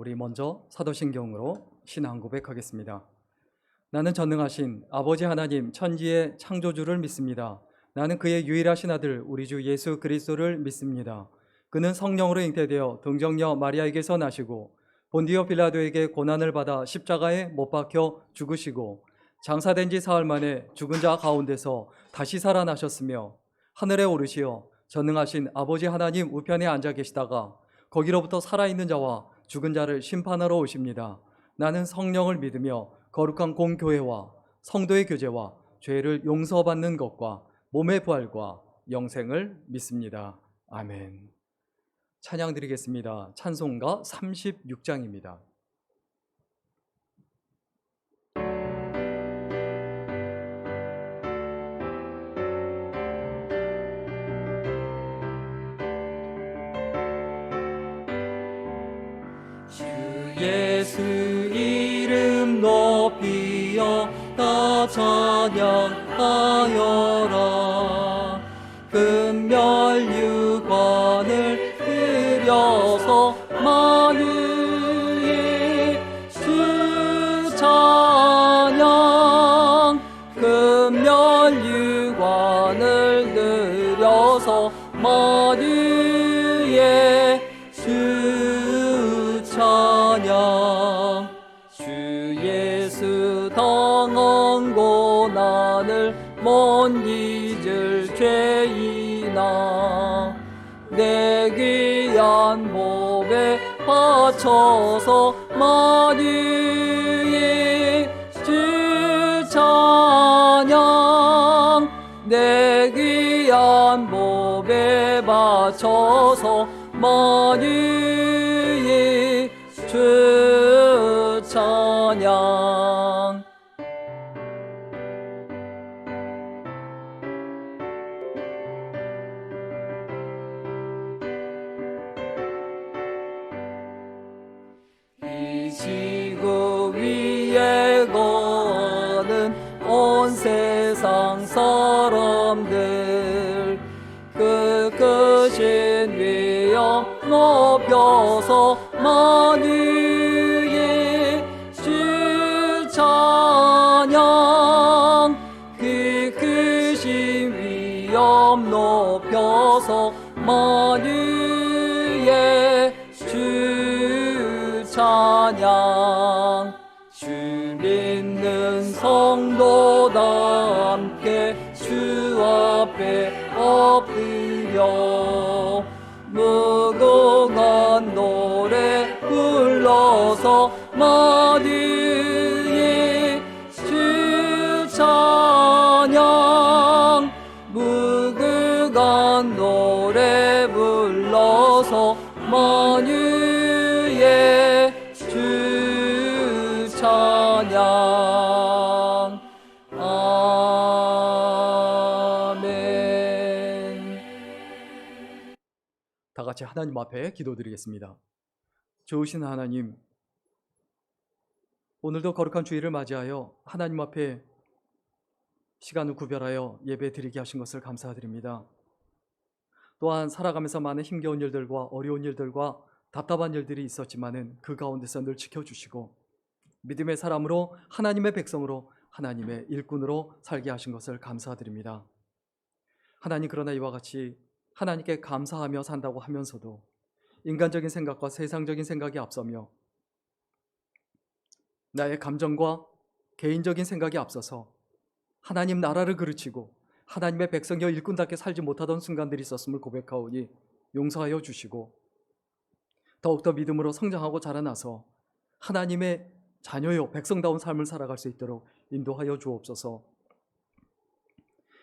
우리 먼저 사도신경으로 신앙 고백하겠습니다. 나는 전능하신 아버지 하나님 천지의 창조주를 믿습니다. 나는 그의 유일하신 아들 우리 주 예수 그리스도를 믿습니다. 그는 성령으로 잉태되어 동정녀 마리아에게서 나시고 본디오 빌라도에게 고난을 받아 십자가에 못 박혀 죽으시고 장사된 지 사흘 만에 죽은 자 가운데서 다시 살아나셨으며 하늘에 오르시어 전능하신 아버지 하나님 우편에 앉아 계시다가 거기로부터 살아있는 자와 죽은 자를 심판하러 오십니다. 나는 성령을 믿으며 거룩한 공교회와 성도의 교제와 죄를 용서받는 것과 몸의 부활과 영생을 믿습니다. 아멘. 찬양 드리겠습니다. 찬송가 36장입니다. 주 예수 이름 높이어 다 찬양하여라. 금멸유관을 들여서 만유의 주 찬양. 금멸유관을 들여서 만유의 주 찬양. 주 예수 당한 고난을 못 잊을 죄인아, 내 귀한 몸에 바쳐서 만유의 주 찬양. 내 귀한 몸에 바쳐서 만유의 주 찬양. 이 지구 위에 거하는 온 세상 사람들 그 크신 위엄 높여서 만유의 주 찬양. 그 크신 위엄 높여서 만유의 주 찬양. 주 믿는 성도다 함께 주 앞에 엎드려 무궁한 노래 불러서 만유의 주 찬양. 무궁한 노래 불러서 만유의 주 찬양. 아멘. 다 같이 하나님 앞에 기도드리겠습니다. 좋으신 하나님, 오늘도 거룩한 주일을 맞이하여 하나님 앞에 시간을 구별하여 예배 드리게 하신 것을 감사드립니다. 또한 살아가면서 많은 힘겨운 일들과 어려운 일들과 답답한 일들이 있었지만은 그 가운데서 늘 지켜주시고 믿음의 사람으로 하나님의 백성으로 하나님의 일꾼으로 살게 하신 것을 감사드립니다. 하나님, 그러나 이와 같이 하나님께 감사하며 산다고 하면서도 인간적인 생각과 세상적인 생각이 앞서며 나의 감정과 개인적인 생각이 앞서서 하나님 나라를 그르치고 하나님의 백성이여 일꾼답게 살지 못하던 순간들이 있었음을 고백하오니 용서하여 주시고 더욱더 믿음으로 성장하고 자라나서 하나님의 자녀요 백성다운 삶을 살아갈 수 있도록 인도하여 주옵소서.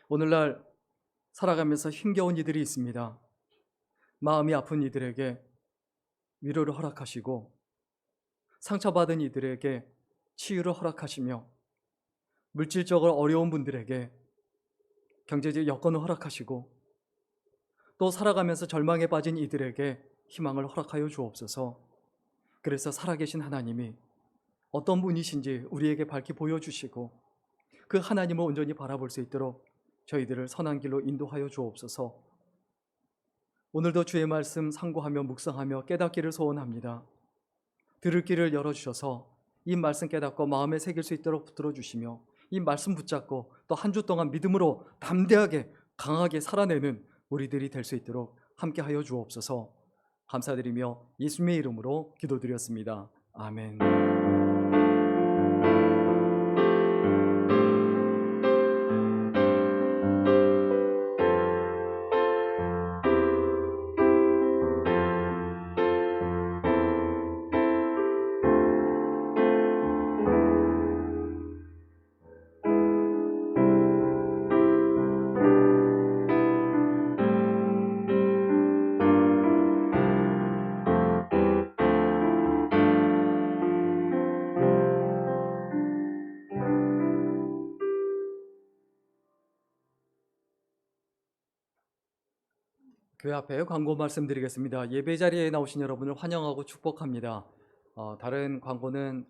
오늘날 살아가면서 힘겨운 이들이 있습니다. 마음이 아픈 이들에게 위로를 허락하시고 상처받은 이들에게 치유를 허락하시며 물질적으로 어려운 분들에게 경제적 여건을 허락하시고 또 살아가면서 절망에 빠진 이들에게 희망을 허락하여 주옵소서. 그래서 살아계신 하나님이 어떤 분이신지 우리에게 밝히 보여주시고 그 하나님을 온전히 바라볼 수 있도록 저희들을 선한 길로 인도하여 주옵소서. 오늘도 주의 말씀 상고하며 묵상하며 깨닫기를 소원합니다. 들을 길을 열어주셔서 이 말씀 깨닫고 마음에 새길 수 있도록 붙들어 주시며 이 말씀 붙잡고 또 한 주 동안 믿음으로 담대하게 강하게 살아내는 우리들이 될 수 있도록 함께하여 주옵소서. 감사드리며 예수님의 이름으로 기도드렸습니다. 아멘. 교회 앞에 광고 말씀드리겠습니다. 예배 자리에 나오신 여러분을 환영하고 축복합니다. 다른 광고는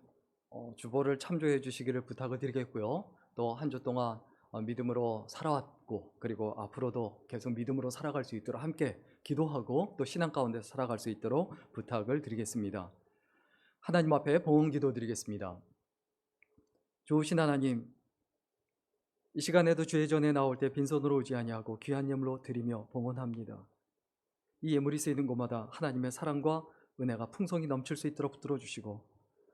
주보를 참조해 주시기를 부탁을 드리겠고요. 또 한 주 동안 믿음으로 살아왔고 그리고 앞으로도 계속 믿음으로 살아갈 수 있도록 함께 기도하고 또 신앙 가운데 살아갈 수 있도록 부탁을 드리겠습니다. 하나님 앞에 봉헌 기도 드리겠습니다. 좋으신 하나님, 이 시간에도 주의 전에 나올 때 빈손으로 오지 아니하고 귀한 예물로 드리며 봉헌합니다. 이 예물이 쓰이는 곳마다 하나님의 사랑과 은혜가 풍성히 넘칠 수 있도록 붙들어 주시고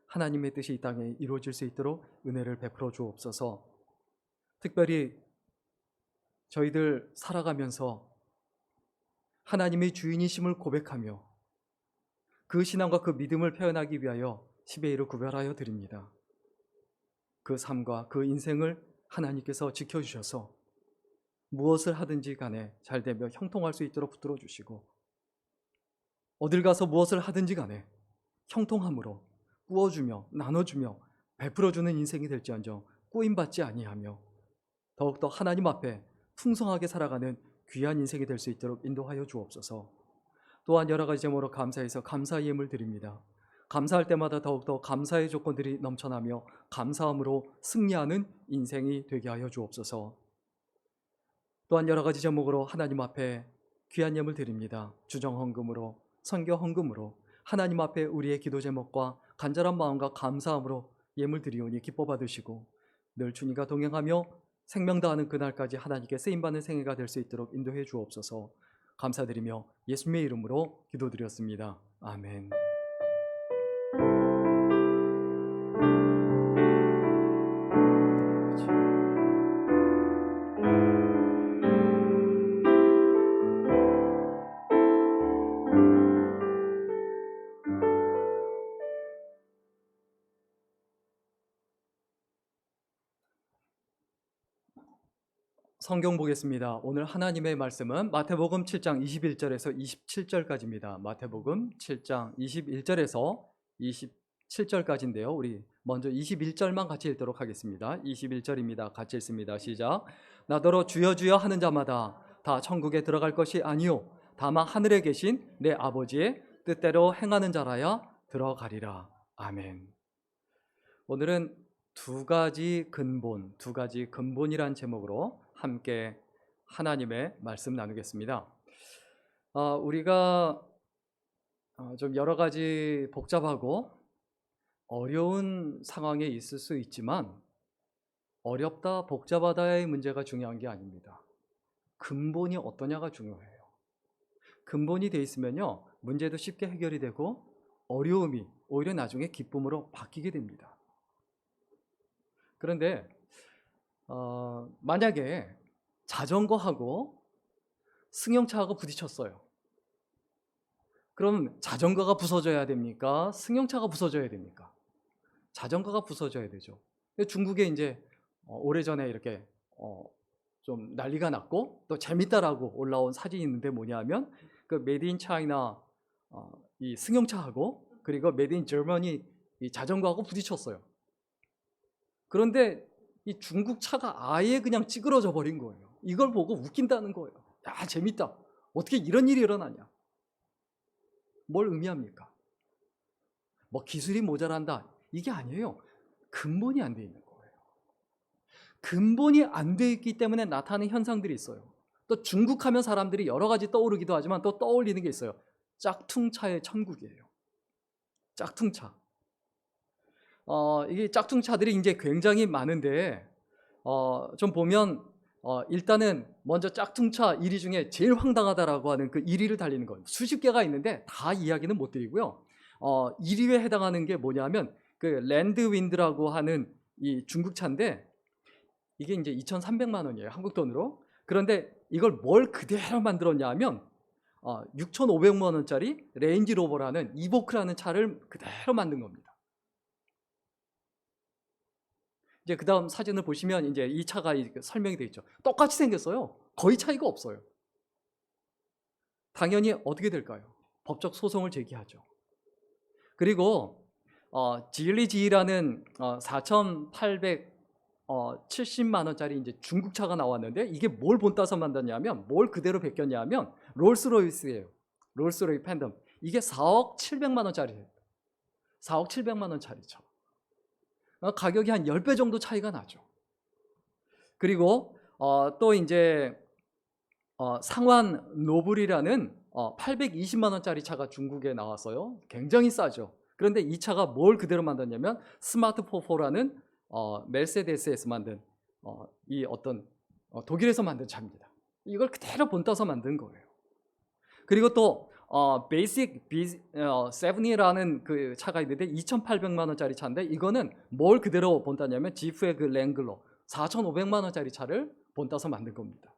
하나님의 뜻이 이 땅에 이루어질 수 있도록 은혜를 베풀어 주옵소서. 특별히 저희들 살아가면서 하나님의 주인이심을 고백하며 그 신앙과 그 믿음을 표현하기 위하여 10의 1을 구별하여 드립니다. 그 삶과 그 인생을 하나님께서 지켜주셔서 무엇을 하든지 간에 잘되며 형통할 수 있도록 붙들어 주시고 어딜 가서 무엇을 하든지 간에 형통함으로 꾸어주며 나눠주며 베풀어주는 인생이 될지언정 꼬임받지 아니하며 더욱더 하나님 앞에 풍성하게 살아가는 귀한 인생이 될 수 있도록 인도하여 주옵소서. 또한 여러 가지 제목으로 감사해서 감사의 예물 드립니다. 감사할 때마다 더욱더 감사의 조건들이 넘쳐나며 감사함으로 승리하는 인생이 되게 하여 주옵소서. 또한 여러 가지 제목으로 하나님 앞에 귀한 예물 드립니다. 주정 헌금으로 선교 헌금으로 하나님 앞에 우리의 기도 제목과 간절한 마음과 감사함으로 예물 드리오니 기뻐 받으시고 늘 주님과 동행하며 생명 다하는 그날까지 하나님께 쓰임받는 생애가 될 수 있도록 인도해 주옵소서. 감사드리며 예수님의 이름으로 기도드렸습니다. 아멘. 성경 보겠습니다. 오늘 하나님의 말씀은 마태복음 7장 21절에서 27절까지입니다. 마태복음 7장 21절에서 27절까지인데요. 우리 먼저 21절만 같이 읽도록 하겠습니다. 21절입니다. 같이 읽습니다. 시작. 나더러 주여 주여 하는 자마다 다 천국에 들어갈 것이 아니요 다만 하늘에 계신 내 아버지의 뜻대로 행하는 자라야 들어가리라. 아멘. 오늘은 두 가지 근본이란 제목으로 함께 하나님의 말씀 나누겠습니다. 우리가 좀 여러 가지 복잡하고 어려운 상황에 있을 수 있지만 어렵다 복잡하다의 문제가 중요한 게 아닙니다. 근본이 어떠냐가 중요해요. 근본이 돼 있으면요 문제도 쉽게 해결이 되고 어려움이 오히려 나중에 기쁨으로 바뀌게 됩니다. 그런데 만약에 자전거하고 승용차하고 부딪혔어요. 그럼 자전거가 부서져야 됩니까? 승용차가 부서져야 됩니까? 자전거가 부서져야 되죠. 중국에 이제 오래전에 이렇게 좀 난리가 났고 또 재밌다라고 올라온 사진이 있는데 뭐냐면 그 메이드 인 차이나 이 승용차하고 그리고 메이드 인 저머니 이 자전거하고 부딪혔어요. 그런데 이 중국 차가 아예 그냥 찌그러져 버린 거예요. 이걸 보고 웃긴다는 거예요. 야, 재밌다. 어떻게 이런 일이 일어나냐? 뭘 의미합니까? 뭐 기술이 모자란다. 이게 아니에요. 근본이 안 돼 있는 거예요. 근본이 안 돼 있기 때문에 나타나는 현상들이 있어요. 또 중국 하면 사람들이 여러 가지 떠오르기도 하지만 또 떠올리는 게 있어요. 짝퉁차의 천국이에요. 짝퉁차. 이게 짝퉁차들이 이제 굉장히 많은데 좀 보면 일단은 먼저 짝퉁차 1위 중에 제일 황당하다라고 하는 그 1위를 달리는 건 수십 개가 있는데 다 이야기는 못 드리고요. 1위에 해당하는 게 뭐냐면 그 랜드윈드라고 하는 이 중국 차인데 이게 이제 2,300만 원이에요, 한국 돈으로. 그런데 이걸 뭘 그대로 만들었냐 하면 6,500만 원짜리 레인지로버라는 이보크라는 차를 그대로 만든 겁니다. 이제 그다음 사진을 보시면 이제 이 차가 설명이 되어 있죠. 똑같이 생겼어요. 거의 차이가 없어요. 당연히 어떻게 될까요? 법적 소송을 제기하죠. 그리고 지일리지라는 4,870만 원짜리 이제 중국 차가 나왔는데 이게 뭘 본따서 만들었냐면 뭘 그대로 베꼈냐면 롤스로이스예요. 롤스로이스 팬덤. 이게 4억 700만 원짜리예요. 4억 700만 원짜리 차. 가격이 한 10배 정도 차이가 나죠. 그리고 또 이제 상완 노블이라는 820만 원짜리 차가 중국에 나왔어요. 굉장히 싸죠. 그런데 이 차가 뭘 그대로 만들었냐면 스마트4라는 메르세데스에서 만든 이 어떤 독일에서 만든 차입니다. 이걸 그대로 본따서 만든 거예요. 그리고 또 베이직 B7이라는 그 차가 있는데 2,800만 원짜리 차인데 이거는 뭘 그대로 본따냐면 지프의 그 랭글러 4,500만 원짜리 차를 본따서 만든 겁니다.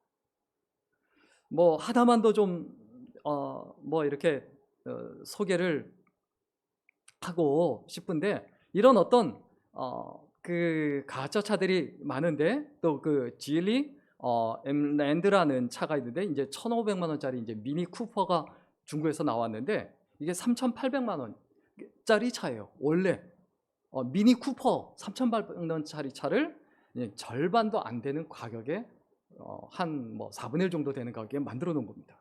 뭐 하나만 더 좀 뭐 이렇게 소개를 하고 싶은데 이런 어떤 그 가짜 차들이 많은데 또 그 지일리 엠랜드라는 차가 있는데 이제 1,500만 원짜리 이제 미니 쿠퍼가 중국에서 나왔는데 이게 3,800만 원짜리 차예요. 원래 미니 쿠퍼 3,800만 원짜리 차를 절반도 안 되는 가격에 한 뭐 4분의 1 정도 되는 가격에 만들어 놓은 겁니다.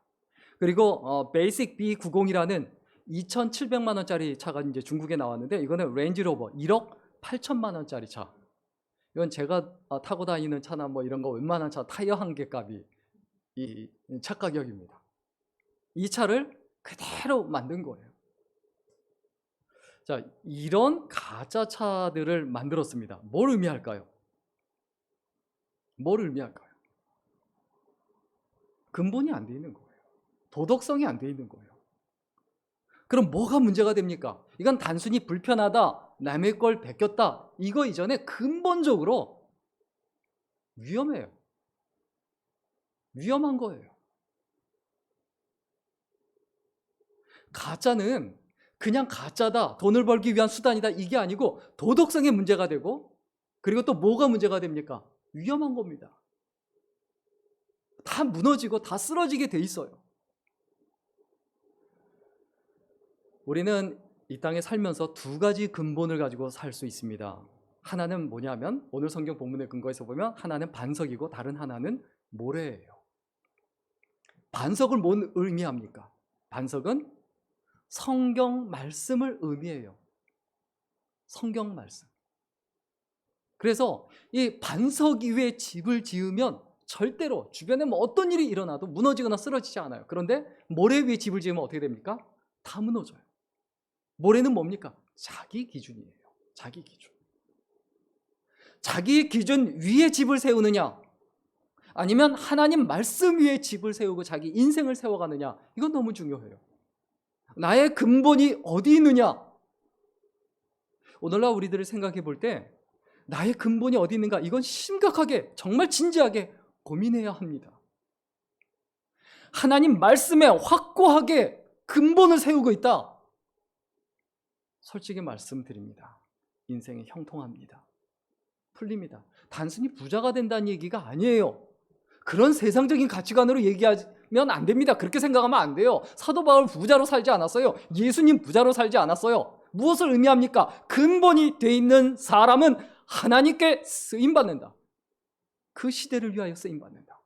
그리고 베이직 B90이라는 2,700만 원짜리 차가 이제 중국에 나왔는데 이거는 레인지로버 1억 8천만 원짜리 차. 이건 제가 타고 다니는 차나 뭐 이런 거 웬만한 차 타이어 한 개 값이 이 차 가격입니다. 이 차를 그대로 만든 거예요. 자, 이런 가짜 차들을 만들었습니다. 뭘 의미할까요? 뭘 의미할까요? 근본이 안 돼 있는 거예요. 도덕성이 안 돼 있는 거예요. 그럼 뭐가 문제가 됩니까? 이건 단순히 불편하다, 남의 걸 베꼈다 이거 이전에 근본적으로 위험해요. 위험한 거예요. 가짜는 그냥 가짜다, 돈을 벌기 위한 수단이다 이게 아니고 도덕성의 문제가 되고 그리고 또 뭐가 문제가 됩니까? 위험한 겁니다. 다 무너지고 다 쓰러지게 돼 있어요. 우리는 이 땅에 살면서 두 가지 근본을 가지고 살 수 있습니다. 하나는 뭐냐면 오늘 성경 본문의 근거에서 보면 하나는 반석이고 다른 하나는 모래예요. 반석을 뭔 의미합니까? 반석은 성경 말씀을 의미해요. 성경 말씀. 그래서 이 반석 위에 집을 지으면 절대로 주변에 뭐 어떤 일이 일어나도 무너지거나 쓰러지지 않아요. 그런데 모래 위에 집을 지으면 어떻게 됩니까? 다 무너져요. 모래는 뭡니까? 자기 기준이에요. 자기 기준. 자기 기준 위에 집을 세우느냐 아니면 하나님 말씀 위에 집을 세우고 자기 인생을 세워가느냐 이건 너무 중요해요. 나의 근본이 어디 있느냐. 오늘날 우리들을 생각해 볼 때 나의 근본이 어디 있는가 이건 심각하게 정말 진지하게 고민해야 합니다. 하나님 말씀에 확고하게 근본을 세우고 있다. 솔직히 말씀드립니다. 인생이 형통합니다. 풀립니다. 단순히 부자가 된다는 얘기가 아니에요. 그런 세상적인 가치관으로 얘기하면 안 됩니다. 그렇게 생각하면 안 돼요. 사도 바울 부자로 살지 않았어요. 예수님 부자로 살지 않았어요. 무엇을 의미합니까? 근본이 돼 있는 사람은 하나님께 쓰임받는다. 그 시대를 위하여 쓰임받는다.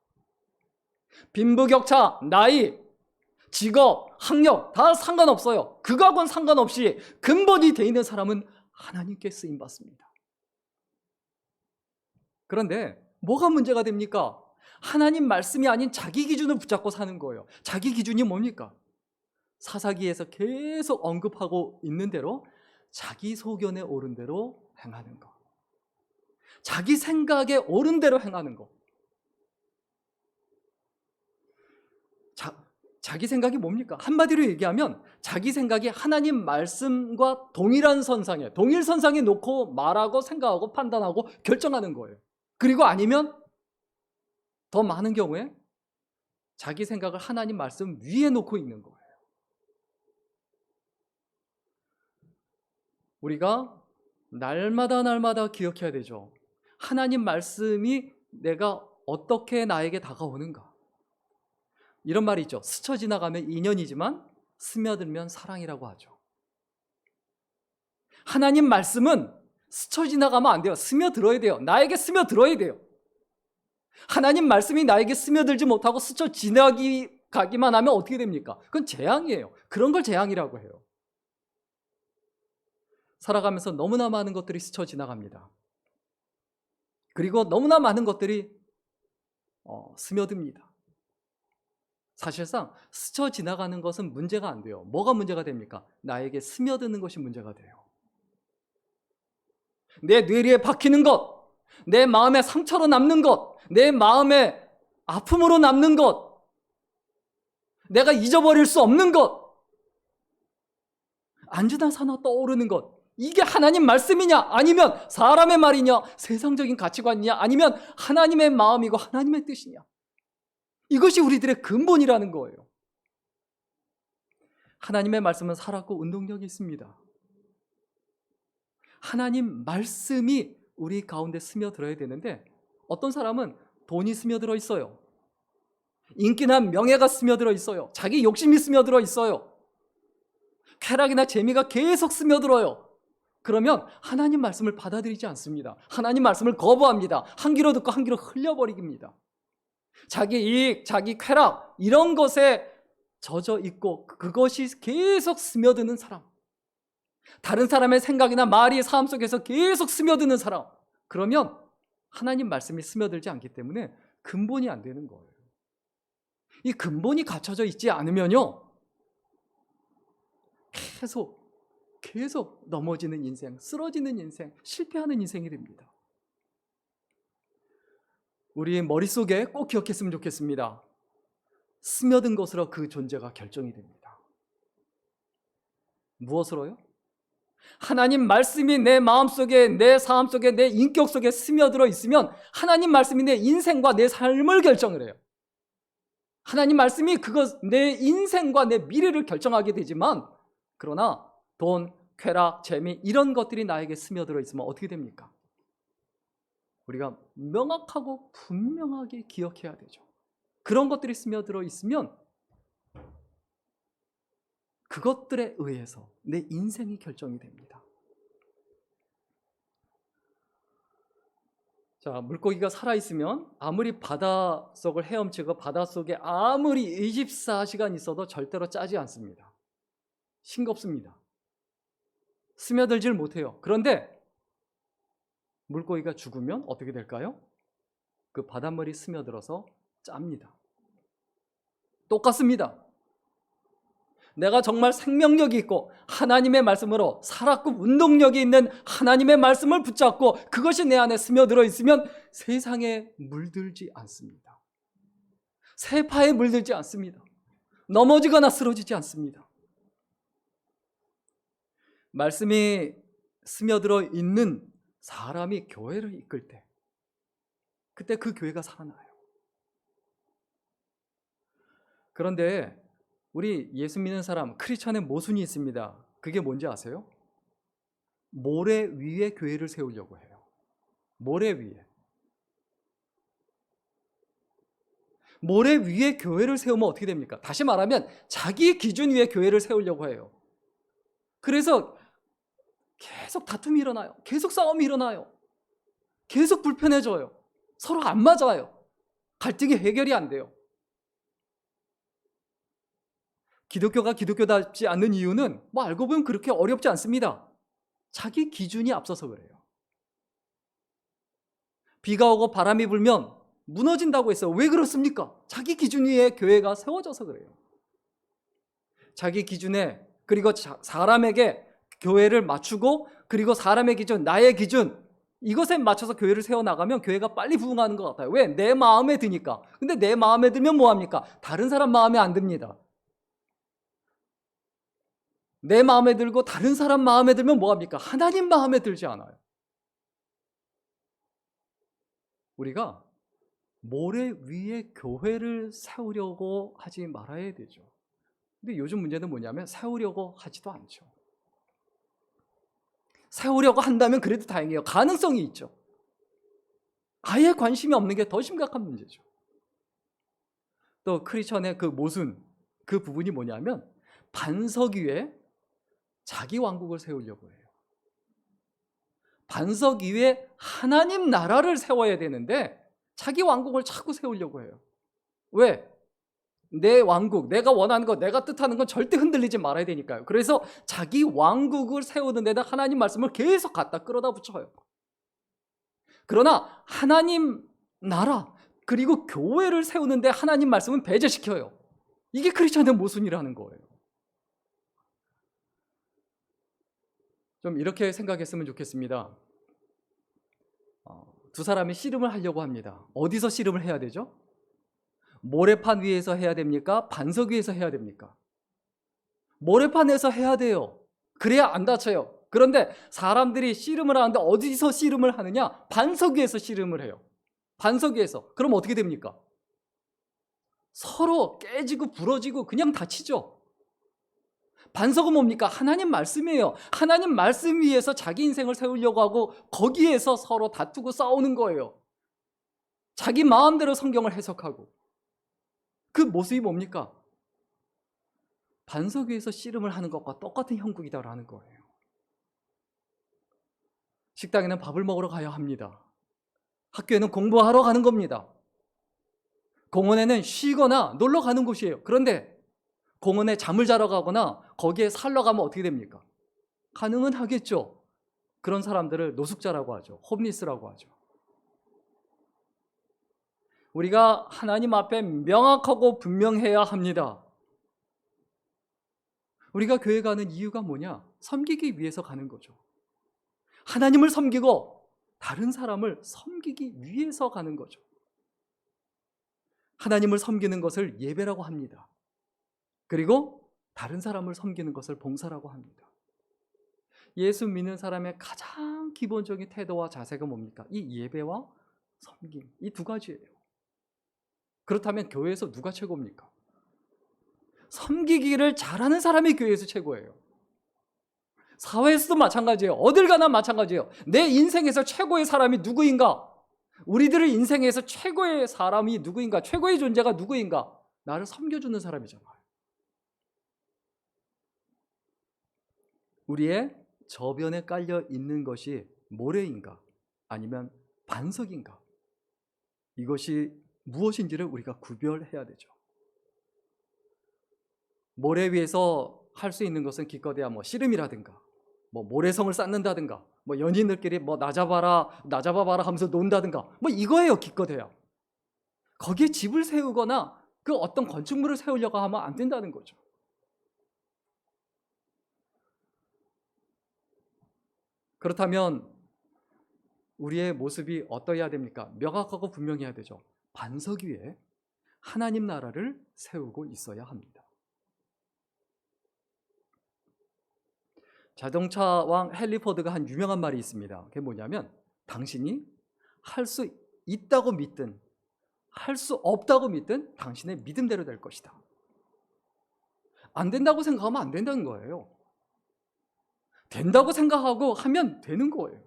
빈부격차, 나이, 직업, 학력 다 상관없어요. 그거하고는 상관없이 근본이 돼 있는 사람은 하나님께 쓰임받습니다. 그런데 뭐가 문제가 됩니까? 하나님 말씀이 아닌 자기 기준을 붙잡고 사는 거예요. 자기 기준이 뭡니까? 사사기에서 계속 언급하고 있는 대로 자기 소견에 옳은 대로 행하는 것. 자기 생각에 옳은 대로 행하는 것. 자기 생각이 뭡니까? 한마디로 얘기하면 자기 생각이 하나님 말씀과 동일 선상에 놓고 말하고 생각하고 판단하고 결정하는 거예요. 그리고 아니면 더 많은 경우에 자기 생각을 하나님 말씀 위에 놓고 있는 거예요. 우리가 날마다 기억해야 되죠. 하나님 말씀이 내가 어떻게 나에게 다가오는가. 이런 말이 있죠. 스쳐 지나가면 인연이지만 스며들면 사랑이라고 하죠. 하나님 말씀은 스쳐 지나가면 안 돼요. 스며들어야 돼요. 나에게 스며들어야 돼요. 하나님 말씀이 나에게 스며들지 못하고 스쳐 지나가기만 하면 어떻게 됩니까? 그건 재앙이에요. 그런 걸 재앙이라고 해요. 살아가면서 너무나 많은 것들이 스쳐 지나갑니다. 그리고 너무나 많은 것들이 스며듭니다. 사실상 스쳐 지나가는 것은 문제가 안 돼요. 뭐가 문제가 됩니까? 나에게 스며드는 것이 문제가 돼요. 내 뇌리에 박히는 것, 내 마음에 상처로 남는 것, 내 마음에 아픔으로 남는 것, 내가 잊어버릴 수 없는 것, 안주나사나 떠오르는 것, 이게 하나님 말씀이냐, 아니면 사람의 말이냐, 세상적인 가치관이냐, 아니면 하나님의 마음이고 하나님의 뜻이냐. 이것이 우리들의 근본이라는 거예요. 하나님의 말씀은 살았고 운동력이 있습니다. 하나님 말씀이 우리 가운데 스며들어야 되는데 어떤 사람은 돈이 스며들어 있어요. 인기나 명예가 스며들어 있어요. 자기 욕심이 스며들어 있어요. 쾌락이나 재미가 계속 스며들어요. 그러면 하나님 말씀을 받아들이지 않습니다. 하나님 말씀을 거부합니다. 한 귀로 듣고 한 귀로 흘려버립니다. 자기 이익, 자기 쾌락 이런 것에 젖어 있고 그것이 계속 스며드는 사람, 다른 사람의 생각이나 말이 삶 속에서 계속 스며드는 사람, 그러면 하나님 말씀이 스며들지 않기 때문에 근본이 안 되는 거예요. 이 근본이 갖춰져 있지 않으면요 계속 넘어지는 인생, 쓰러지는 인생, 실패하는 인생이 됩니다. 우리 머릿속에 꼭 기억했으면 좋겠습니다. 스며든 것으로 그 존재가 결정이 됩니다. 무엇으로요? 하나님 말씀이 내 마음속에, 내 삶 속에, 내 인격 속에 스며들어 있으면 하나님 말씀이 내 인생과 내 삶을 결정을 해요. 하나님 말씀이 내 인생과 내 미래를 결정하게 되지만, 그러나 돈, 쾌락, 재미 이런 것들이 나에게 스며들어 있으면 어떻게 됩니까? 우리가 명확하고 분명하게 기억해야 되죠. 그런 것들이 스며들어 있으면 그것들에 의해서 내 인생이 결정이 됩니다. 자, 물고기가 살아있으면 아무리 바닷속을 헤엄치고 바닷속에 아무리 24시간 있어도 절대로 짜지 않습니다. 싱겁습니다. 스며들질 못해요. 그런데 물고기가 죽으면 어떻게 될까요? 그 바닷물이 스며들어서 짭니다. 똑같습니다. 내가 정말 생명력이 있고 하나님의 말씀으로 살았고 운동력이 있는 하나님의 말씀을 붙잡고 그것이 내 안에 스며들어 있으면 세상에 물들지 않습니다. 세파에 물들지 않습니다. 넘어지거나 쓰러지지 않습니다. 말씀이 스며들어 있는 사람이 교회를 이끌 때, 그때 그 교회가 살아나요. 그런데 우리 예수 믿는 사람, 크리스천의 모순이 있습니다. 그게 뭔지 아세요? 모래 위에 교회를 세우려고 해요. 모래 위에. 모래 위에 교회를 세우면 어떻게 됩니까? 다시 말하면 자기 기준 위에 교회를 세우려고 해요. 그래서 계속 다툼이 일어나요. 계속 싸움이 일어나요. 계속 불편해져요. 서로 안 맞아요. 갈등이 해결이 안 돼요. 기독교가 기독교답지 않는 이유는 알고 보면 그렇게 어렵지 않습니다. 자기 기준이 앞서서 그래요. 비가 오고 바람이 불면 무너진다고 했어요. 왜 그렇습니까? 자기 기준 위에 교회가 세워져서 그래요. 자기 기준에, 그리고 사람에게 교회를 맞추고 그리고 사람의 기준, 나의 기준 이것에 맞춰서 교회를 세워나가면 교회가 빨리 부흥하는 것 같아요. 왜? 내 마음에 드니까. 근데 내 마음에 들면 뭐합니까? 다른 사람 마음에 안 듭니다. 내 마음에 들고 다른 사람 마음에 들면 뭐합니까? 하나님 마음에 들지 않아요. 우리가 모래 위에 교회를 세우려고 하지 말아야 되죠. 근데 요즘 문제는 뭐냐면 세우려고 하지도 않죠. 세우려고 한다면 그래도 다행이에요. 가능성이 있죠. 아예 관심이 없는 게 더 심각한 문제죠. 또 크리스천의 그 모순, 그 부분이 뭐냐면 반석 위에 자기 왕국을 세우려고 해요. 반석 위에 하나님 나라를 세워야 되는데 자기 왕국을 자꾸 세우려고 해요. 왜? 내 왕국, 내가 원하는 것, 내가 뜻하는 건 절대 흔들리지 말아야 되니까요. 그래서 자기 왕국을 세우는 데다 하나님 말씀을 계속 갖다 끌어다 붙여요. 그러나 하나님 나라 그리고 교회를 세우는데 하나님 말씀은 배제시켜요. 이게 크리스천의 모순이라는 거예요. 좀 이렇게 생각했으면 좋겠습니다. 두 사람이 씨름을 하려고 합니다. 어디서 씨름을 해야 되죠? 모래판 위에서 해야 됩니까? 반석 위에서 해야 됩니까? 모래판에서 해야 돼요. 그래야 안 다쳐요. 그런데 사람들이 씨름을 하는데 어디서 씨름을 하느냐? 반석 위에서 씨름을 해요. 반석 위에서. 그럼 어떻게 됩니까? 서로 깨지고 부러지고 그냥 다치죠. 반석은 뭡니까? 하나님 말씀이에요. 하나님 말씀 위에서 자기 인생을 세우려고 하고 거기에서 서로 다투고 싸우는 거예요. 자기 마음대로 성경을 해석하고. 그 모습이 뭡니까? 반석 위에서 씨름을 하는 것과 똑같은 형국이다라는 거예요. 식당에는 밥을 먹으러 가야 합니다. 학교에는 공부하러 가는 겁니다. 공원에는 쉬거나 놀러 가는 곳이에요. 그런데 공원에 잠을 자러 가거나 거기에 살러 가면 어떻게 됩니까? 가능은 하겠죠. 그런 사람들을 노숙자라고 하죠. 홈리스라고 하죠. 우리가 하나님 앞에 명확하고 분명해야 합니다. 우리가 교회 가는 이유가 뭐냐? 섬기기 위해서 가는 거죠. 하나님을 섬기고 다른 사람을 섬기기 위해서 가는 거죠. 하나님을 섬기는 것을 예배라고 합니다. 그리고 다른 사람을 섬기는 것을 봉사라고 합니다. 예수 믿는 사람의 가장 기본적인 태도와 자세가 뭡니까? 이 예배와 섬김, 이 두 가지예요. 그렇다면 교회에서 누가 최고입니까? 섬기기를 잘하는 사람이 교회에서 최고예요. 사회에서도 마찬가지예요. 어딜 가나 마찬가지예요. 내 인생에서 최고의 사람이 누구인가? 우리들의 인생에서 최고의 사람이 누구인가? 최고의 존재가 누구인가? 나를 섬겨주는 사람이잖아요. 우리의 저변에 깔려 있는 것이 모래인가? 아니면 반석인가? 이것이 무엇인지를 우리가 구별해야 되죠. 모래 위에서 할 수 있는 것은 기껏해야 씨름이라든가 모래성을 쌓는다든가 연인들끼리 나잡아봐라 하면서 논다든가 이거예요. 기껏해야. 거기에 집을 세우거나 그 어떤 건축물을 세우려고 하면 안 된다는 거죠. 그렇다면 우리의 모습이 어떠해야 됩니까? 명확하고 분명해야 되죠. 반석 위에 하나님 나라를 세우고 있어야 합니다. 자동차 왕 헨리 포드가 한 유명한 말이 있습니다. 그게 뭐냐면 당신이 할 수 있다고 믿든 할 수 없다고 믿든 당신의 믿음대로 될 것이다. 안 된다고 생각하면 안 된다는 거예요. 된다고 생각하고 하면 되는 거예요.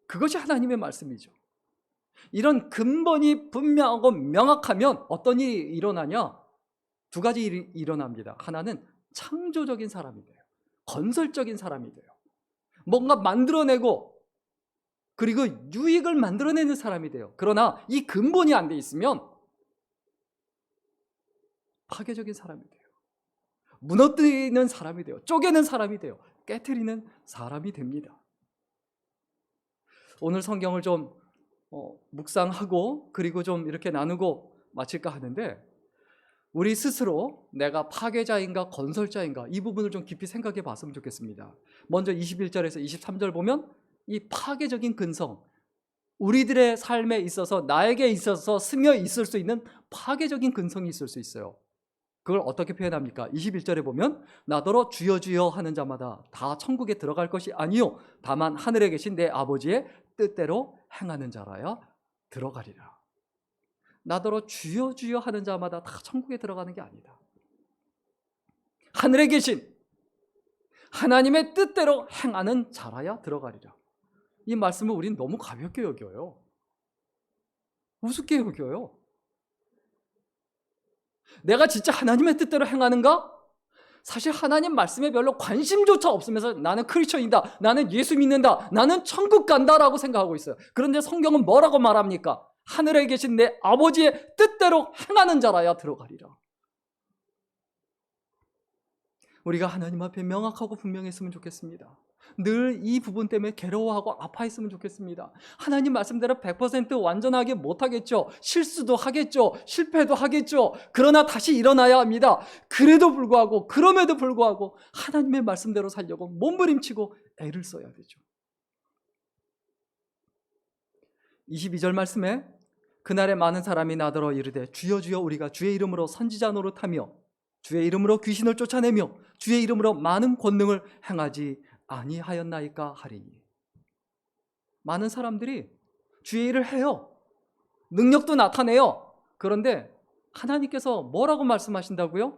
그것이 하나님의 말씀이죠. 이런 근본이 분명하고 명확하면 어떤 일이 일어나냐? 두 가지 일이 일어납니다. 하나는 창조적인 사람이 돼요. 건설적인 사람이 돼요. 뭔가 만들어내고 그리고 유익을 만들어내는 사람이 돼요. 그러나 이 근본이 안 돼 있으면 파괴적인 사람이 돼요. 무너뜨리는 사람이 돼요. 쪼개는 사람이 돼요. 깨트리는 사람이 됩니다. 오늘 성경을 좀 묵상하고 그리고 좀 이렇게 나누고 마칠까 하는데 우리 스스로 내가 파괴자인가 건설자인가 이 부분을 좀 깊이 생각해 봤으면 좋겠습니다. 먼저 21절에서 23절 보면 이 파괴적인 근성, 우리들의 삶에 있어서 나에게 있어서 스며 있을 수 있는 파괴적인 근성이 있을 수 있어요. 그걸 어떻게 표현합니까? 21절에 보면 나더러 주여 주여 하는 자마다 다 천국에 들어갈 것이 아니요 다만 하늘에 계신 내 아버지의 뜻대로 행하는 자라야 들어가리라. 나더러 주여 주여 하는 자마다 다 천국에 들어가는 게 아니다. 하늘에 계신 하나님의 뜻대로 행하는 자라야 들어가리라. 이 말씀을 우리는 너무 가볍게 여겨요. 우습게 여겨요. 내가 진짜 하나님의 뜻대로 행하는가? 사실 하나님 말씀에 별로 관심조차 없으면서 나는 크리스천이다, 나는 예수 믿는다, 나는 천국 간다라고 생각하고 있어요. 그런데 성경은 뭐라고 말합니까? 하늘에 계신 내 아버지의 뜻대로 행하는 자라야 들어가리라. 우리가 하나님 앞에 명확하고 분명했으면 좋겠습니다. 늘 이 부분 때문에 괴로워하고 아파했으면 좋겠습니다. 하나님 말씀대로 100% 완전하게 못하겠죠. 실수도 하겠죠. 실패도 하겠죠. 그러나 다시 일어나야 합니다. 그럼에도 불구하고 하나님의 말씀대로 살려고 몸부림치고 애를 써야 되죠. 22절 말씀에 그날에 많은 사람이 나더러 이르되 주여 주여 우리가 주의 이름으로 선지자 노릇하며 주의 이름으로 귀신을 쫓아내며 주의 이름으로 많은 권능을 행하지 아니하였나이까 하리니. 많은 사람들이 주의 일을 해요. 능력도 나타내요. 그런데 하나님께서 뭐라고 말씀하신다고요?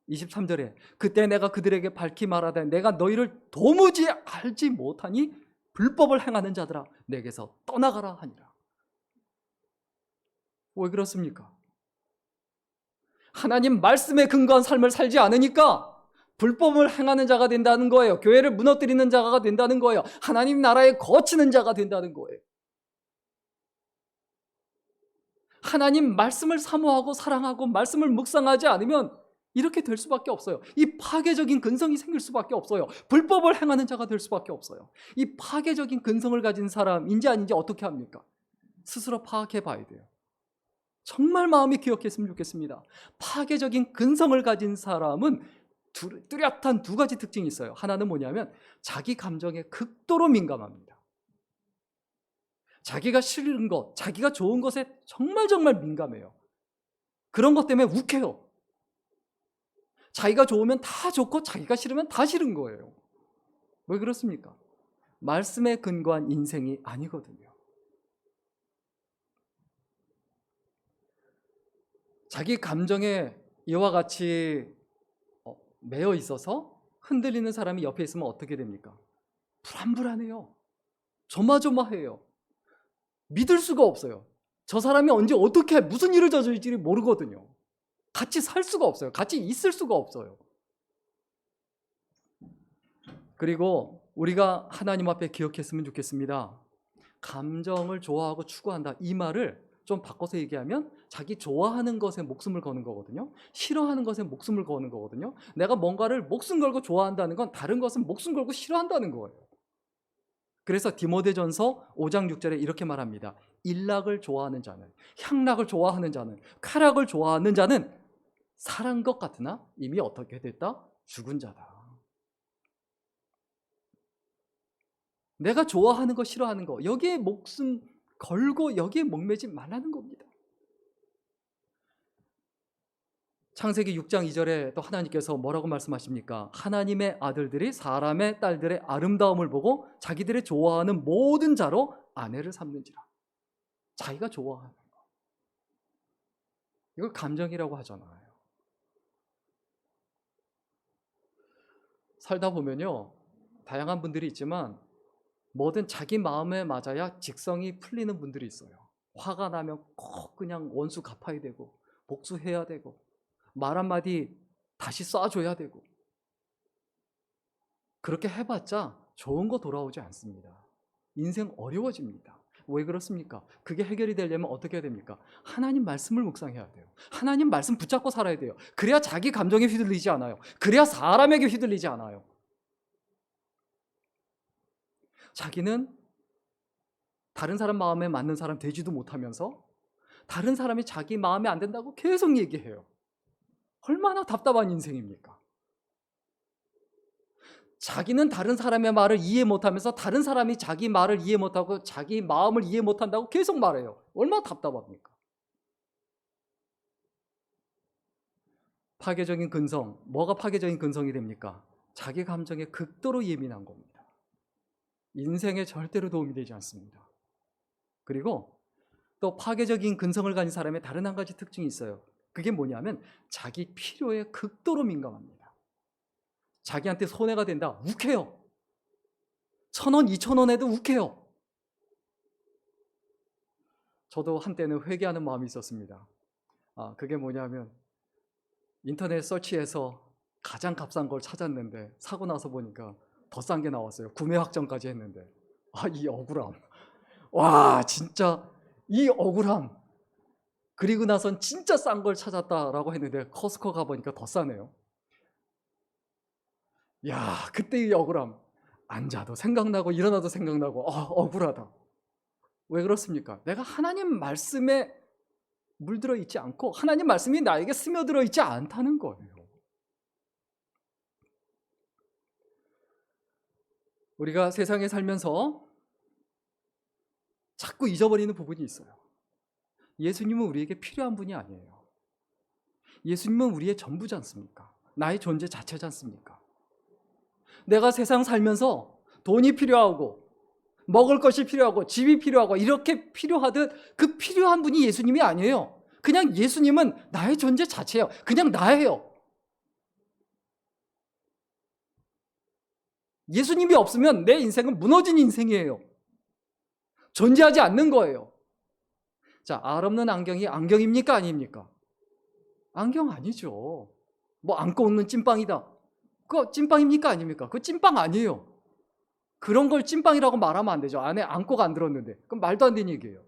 23절에 그때 내가 그들에게 밝히 말하되 내가 너희를 도무지 알지 못하니 불법을 행하는 자들아 내게서 떠나가라 하니라. 왜 그렇습니까? 하나님 말씀에 근거한 삶을 살지 않으니까 불법을 행하는 자가 된다는 거예요. 교회를 무너뜨리는 자가 된다는 거예요. 하나님 나라에 거치는 자가 된다는 거예요. 하나님 말씀을 사모하고 사랑하고 말씀을 묵상하지 않으면 이렇게 될 수밖에 없어요. 이 파괴적인 근성이 생길 수밖에 없어요. 불법을 행하는 자가 될 수밖에 없어요. 이 파괴적인 근성을 가진 사람인지 아닌지 어떻게 합니까? 스스로 파악해 봐야 돼요. 정말 마음이 기억했으면 좋겠습니다. 파괴적인 근성을 가진 사람은 뚜렷한 두 가지 특징이 있어요. 하나는 뭐냐면 자기 감정에 극도로 민감합니다. 자기가 싫은 것, 자기가 좋은 것에 정말 민감해요. 그런 것 때문에 욱해요. 자기가 좋으면 다 좋고 자기가 싫으면 다 싫은 거예요. 왜 그렇습니까? 말씀에 근거한 인생이 아니거든요. 자기 감정에 이와 같이 매여 있어서 흔들리는 사람이 옆에 있으면 어떻게 됩니까? 불안해요. 조마조마해요. 믿을 수가 없어요. 저 사람이 언제 어떻게 무슨 일을 저질지 모르거든요. 같이 살 수가 없어요. 같이 있을 수가 없어요. 그리고 우리가 하나님 앞에 기억했으면 좋겠습니다. 감정을 좋아하고 추구한다. 이 말을 좀 바꿔서 얘기하면 자기 좋아하는 것에 목숨을 거는 거거든요. 싫어하는 것에 목숨을 거는 거거든요. 내가 뭔가를 목숨 걸고 좋아한다는 건 다른 것은 목숨 걸고 싫어한다는 거예요. 그래서 디모데전서 5장 6절에 이렇게 말합니다. 일락을 좋아하는 자는, 향락을 좋아하는 자는, 쾌락을 좋아하는 자는 살은 것 같으나 이미 어떻게 됐다? 죽은 자다. 내가 좋아하는 거 싫어하는 거 여기에 목숨 걸고 여기에 목매지 말라는 겁니다. 창세기 6장 2절에 또 하나님께서 뭐라고 말씀하십니까? 하나님의 아들들이 사람의 딸들의 아름다움을 보고 자기들의 좋아하는 모든 자로 아내를 삼는지라. 자기가 좋아하는 거. 이걸 감정이라고 하잖아요. 살다 보면요, 다양한 분들이 있지만 뭐든 자기 마음에 맞아야 직성이 풀리는 분들이 있어요. 화가 나면 꼭 그냥 원수 갚아야 되고 복수해야 되고 말 한마디 다시 쏴줘야 되고 그렇게 해봤자 좋은 거 돌아오지 않습니다. 인생 어려워집니다. 왜 그렇습니까? 그게 해결이 되려면 어떻게 해야 됩니까? 하나님 말씀을 묵상해야 돼요. 하나님 말씀 붙잡고 살아야 돼요. 그래야 자기 감정에 휘둘리지 않아요. 그래야 사람에게 휘둘리지 않아요. 자기는 다른 사람 마음에 맞는 사람 되지도 못하면서 다른 사람이 자기 마음에 안 든다고 계속 얘기해요. 얼마나 답답한 인생입니까? 자기는 다른 사람의 말을 이해 못하면서 다른 사람이 자기 말을 이해 못하고 자기 마음을 이해 못한다고 계속 말해요. 얼마나 답답합니까? 파괴적인 근성, 뭐가 파괴적인 근성이 됩니까? 자기 감정에 극도로 예민한 겁니다. 인생에 절대로 도움이 되지 않습니다. 그리고 또 파괴적인 근성을 가진 사람의 다른 한 가지 특징이 있어요. 그게 뭐냐면 자기 필요에 극도로 민감합니다. 자기한테 손해가 된다, 욱해요. 1,000원, 2,000원에도 욱해요. 저도 한때는 회개하는 마음이 있었습니다. 그게 뭐냐면 인터넷 서치해서 가장 값싼 걸 찾았는데 사고 나서 보니까 더 싼 게 나왔어요. 구매 확정까지 했는데 이 억울함. 와, 진짜 이 억울함. 그리고 나선 진짜 싼 걸 찾았다라고 했는데 커스코 가보니까 더 싸네요. 야, 그때 이 억울함. 앉아도 생각나고 일어나도 생각나고 억울하다. 왜 그렇습니까? 내가 하나님 말씀에 물들어 있지 않고 하나님 말씀이 나에게 스며들어 있지 않다는 거예요. 우리가 세상에 살면서 자꾸 잊어버리는 부분이 있어요. 예수님은 우리에게 필요한 분이 아니에요. 예수님은 우리의 전부지 않습니까? 나의 존재 자체지 않습니까? 내가 세상 살면서 돈이 필요하고 먹을 것이 필요하고 집이 필요하고 이렇게 필요하듯 그 필요한 분이 예수님이 아니에요. 그냥 예수님은 나의 존재 자체예요. 그냥 나예요. 예수님이 없으면 내 인생은 무너진 인생이에요. 존재하지 않는 거예요. 자, 알 없는 안경이 안경입니까? 아닙니까? 안경 아니죠. 뭐 안고 웃는 찐빵이다. 그거 찐빵입니까? 아닙니까? 그거 찐빵 아니에요. 그런 걸 찐빵이라고 말하면 안 되죠. 안에 안고가 안 들었는데. 그럼 말도 안 되는 얘기예요.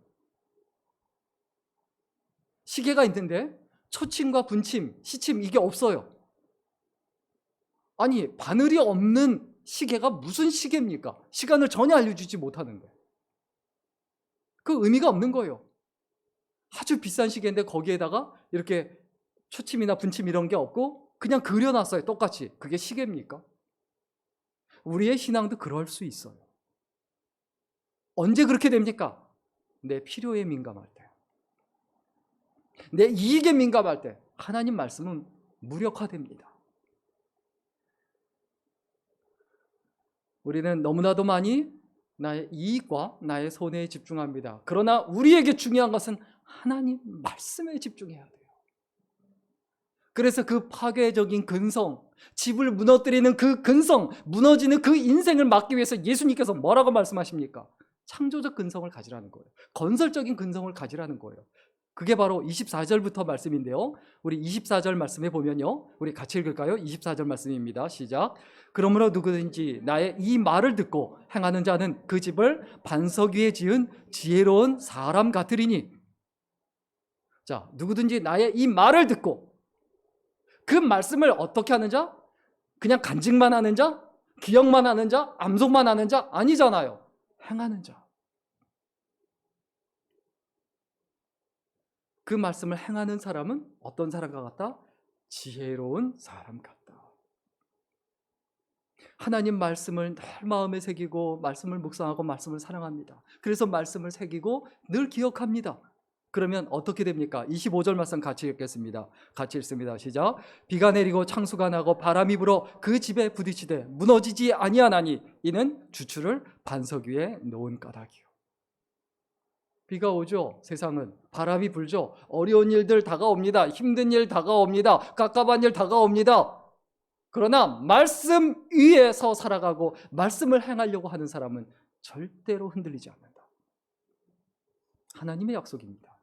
시계가 있는데 초침과 분침, 시침 이게 없어요. 아니, 바늘이 없는 시계가 무슨 시계입니까? 시간을 전혀 알려주지 못하는데. 그 의미가 없는 거예요. 아주 비싼 시계인데 거기에다가 이렇게 초침이나 분침 이런 게 없고 그냥 그려놨어요. 똑같이. 그게 시계입니까? 우리의 신앙도 그럴 수 있어요. 언제 그렇게 됩니까? 내 필요에 민감할 때. 내 이익에 민감할 때 하나님 말씀은 무력화됩니다. 우리는 너무나도 많이 나의 이익과 나의 손해에 집중합니다. 그러나 우리에게 중요한 것은 하나님 말씀에 집중해야 돼요. 그래서 그 파괴적인 근성, 집을 무너뜨리는 그 근성, 무너지는 그 인생을 막기 위해서 예수님께서 뭐라고 말씀하십니까? 창조적 근성을 가지라는 거예요. 건설적인 근성을 가지라는 거예요. 그게 바로 24절부터 말씀인데요. 우리 24절 말씀에 보면요. 우리 같이 읽을까요? 24절 말씀입니다. 시작. 그러므로 누구든지 나의 이 말을 듣고 행하는 자는 그 집을 반석 위에 지은 지혜로운 사람 같으리니. 자, 누구든지 나의 이 말을 듣고 그 말씀을 어떻게 하는 자? 그냥 간직만 하는 자? 기억만 하는 자? 암송만 하는 자? 아니잖아요. 행하는 자. 그 말씀을 행하는 사람은 어떤 사람과 같다? 지혜로운 사람 같다. 하나님 말씀을 늘 마음에 새기고 말씀을 묵상하고 말씀을 사랑합니다. 그래서 말씀을 새기고 늘 기억합니다. 그러면 어떻게 됩니까? 25절 말씀 같이 읽겠습니다. 같이 읽습니다. 시작. 비가 내리고 창수가 나고 바람이 불어 그 집에 부딪히되 무너지지 아니하나니 이는 주추를 반석 위에 놓은 까닭이요. 비가 오죠. 세상은 바람이 불죠. 어려운 일들 다가옵니다. 힘든 일 다가옵니다. 깝깝한 일 다가옵니다. 그러나 말씀 위에서 살아가고 말씀을 행하려고 하는 사람은 절대로 흔들리지 않는다. 하나님의 약속입니다.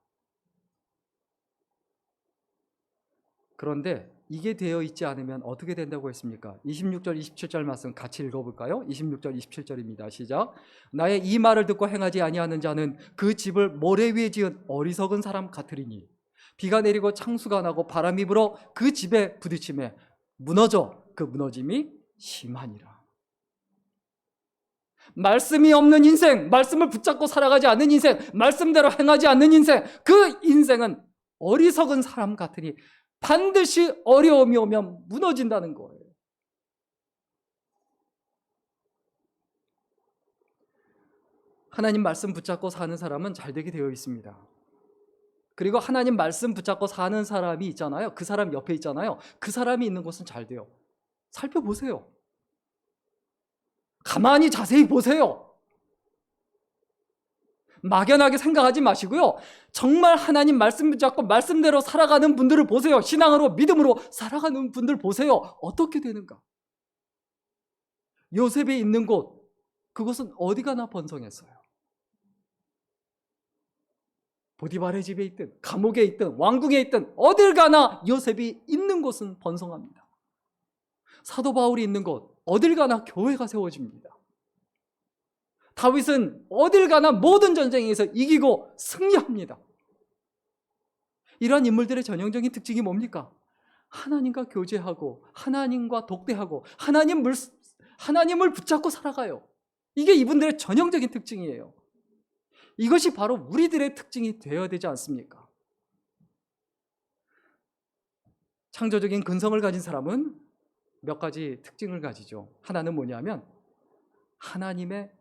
그런데 이게 되어 있지 않으면 어떻게 된다고 했습니까? 26절, 27절 말씀 같이 읽어볼까요? 26절, 27절입니다. 시작. 나의 이 말을 듣고 행하지 아니하는 자는 그 집을 모래 위에 지은 어리석은 사람 같으리니 비가 내리고 창수가 나고 바람이 불어 그 집에 부딪히매 무너져 그 무너짐이 심하니라. 말씀이 없는 인생, 말씀을 붙잡고 살아가지 않는 인생, 말씀대로 행하지 않는 인생, 그 인생은 어리석은 사람 같으니 반드시 어려움이 오면 무너진다는 거예요. 하나님 말씀 붙잡고 사는 사람은 잘 되게 되어 있습니다. 그리고 하나님 말씀 붙잡고 사는 사람이 있잖아요. 그 사람 옆에 있잖아요. 그 사람이 있는 곳은 잘 돼요. 살펴보세요. 가만히 자세히 보세요. 막연하게 생각하지 마시고요. 정말 하나님 말씀 붙잡고 말씀대로 살아가는 분들을 보세요. 신앙으로 믿음으로 살아가는 분들 보세요. 어떻게 되는가? 요셉이 있는 곳, 그곳은 어디 가나 번성했어요. 보디발의 집에 있든 감옥에 있든 왕궁에 있든 어딜 가나 요셉이 있는 곳은 번성합니다. 사도 바울이 있는 곳 어딜 가나 교회가 세워집니다. 다윗은 어딜 가나 모든 전쟁에서 이기고 승리합니다. 이러한 인물들의 전형적인 특징이 뭡니까? 하나님과 교제하고 하나님과 독대하고 하나님을 붙잡고 살아가요. 이게 이분들의 전형적인 특징이에요. 이것이 바로 우리들의 특징이 되어야 되지 않습니까? 창조적인 근성을 가진 사람은 몇 가지 특징을 가지죠. 하나는 뭐냐면 하나님의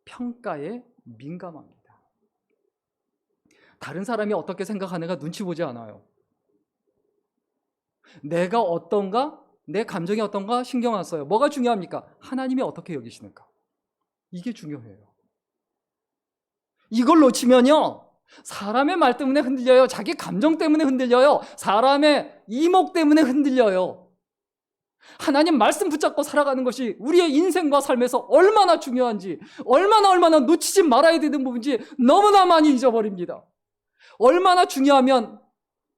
평가에 민감합니다. 다른 사람이 어떻게 생각하는가 눈치 보지 않아요. 내가 어떤가, 내 감정이 어떤가 신경 안 써요. 뭐가 중요합니까? 하나님이 어떻게 여기시는가. 이게 중요해요. 이걸 놓치면요, 사람의 말 때문에 흔들려요. 자기 감정 때문에 흔들려요. 사람의 이목 때문에 흔들려요. 하나님 말씀 붙잡고 살아가는 것이 우리의 인생과 삶에서 얼마나 중요한지, 얼마나 놓치지 말아야 되는 부분인지 너무나 많이 잊어버립니다. 얼마나 중요하면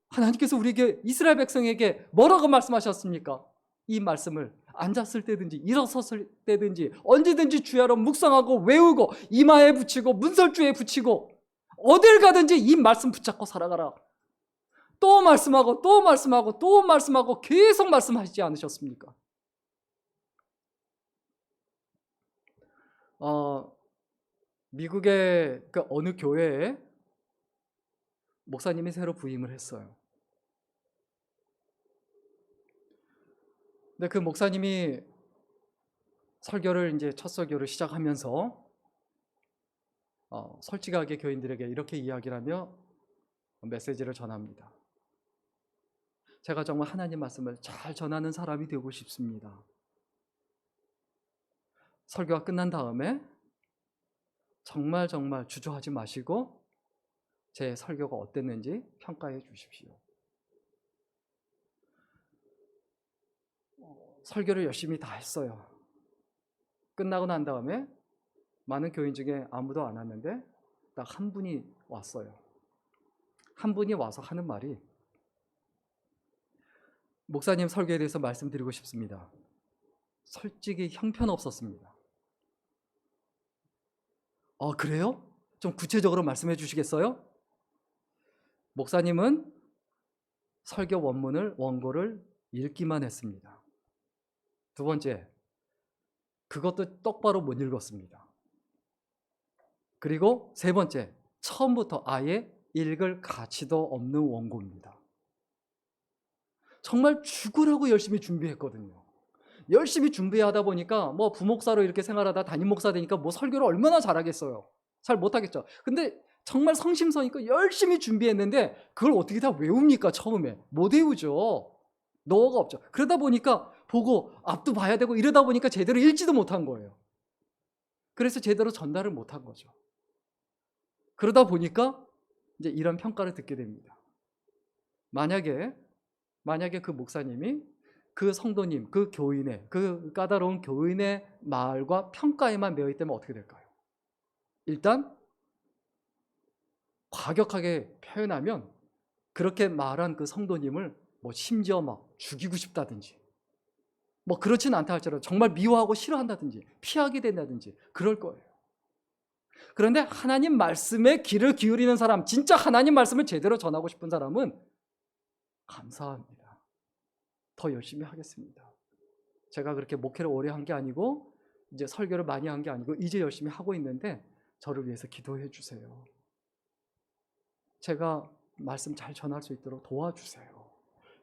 하나님께서 우리에게, 이스라엘 백성에게 뭐라고 말씀하셨습니까? 이 말씀을 앉았을 때든지 일어섰을 때든지 언제든지 주야로 묵상하고 외우고 이마에 붙이고 문설주에 붙이고 어딜 가든지 이 말씀 붙잡고 살아가라. 또 말씀하고 또 말씀하고 또 말씀하고 계속 말씀하시지 않으셨습니까? 미국의 그 어느 교회에 목사님이 새로 부임을 했어요. 근데 그 목사님이 설교를 이제 첫 설교를 시작하면서 솔직하게 교인들에게 이렇게 이야기를 하며 메시지를 전합니다. 제가 정말 하나님 말씀을 잘 전하는 사람이 되고 싶습니다. 설교가 끝난 다음에 정말 주저하지 마시고 제 설교가 어땠는지 평가해 주십시오. 설교를 열심히 다 했어요. 끝나고 난 다음에 많은 교인 중에 아무도 안 왔는데 딱 한 분이 왔어요. 한 분이 와서 하는 말이, 목사님 설교에 대해서 말씀드리고 싶습니다. 솔직히 형편없었습니다. 그래요? 좀 구체적으로 말씀해 주시겠어요? 목사님은 설교 원고를 읽기만 했습니다. 두 번째, 그것도 똑바로 못 읽었습니다. 그리고 세 번째, 처음부터 아예 읽을 가치도 없는 원고입니다. 정말 죽으라고 열심히 준비했거든요. 열심히 준비하다 보니까 뭐 부목사로 이렇게 생활하다 담임 목사 되니까 뭐 설교를 얼마나 잘하겠어요. 잘 못하겠죠. 근데 정말 성심성의껏 열심히 준비했는데 그걸 어떻게 다 외웁니까? 처음에 못 외우죠. 노하우가 없죠. 그러다 보니까 보고 앞도 봐야 되고 이러다 보니까 제대로 읽지도 못한 거예요. 그래서 제대로 전달을 못한 거죠. 그러다 보니까 이제 이런 평가를 듣게 됩니다. 만약에 그 목사님이 그 성도님, 그 교인의, 그 까다로운 교인의 말과 평가에만 매여 있다면 어떻게 될까요? 일단 과격하게 표현하면 그렇게 말한 그 성도님을 뭐 심지어 막 죽이고 싶다든지 뭐 그렇진 않다 할지라도 정말 미워하고 싫어한다든지 피하게 된다든지 그럴 거예요. 그런데 하나님 말씀에 귀를 기울이는 사람, 진짜 하나님 말씀을 제대로 전하고 싶은 사람은 감사합니다. 더 열심히 하겠습니다. 제가 그렇게 목회를 오래 한 게 아니고 이제 설교를 많이 한 게 아니고 이제 열심히 하고 있는데 저를 위해서 기도해 주세요. 제가 말씀 잘 전할 수 있도록 도와주세요.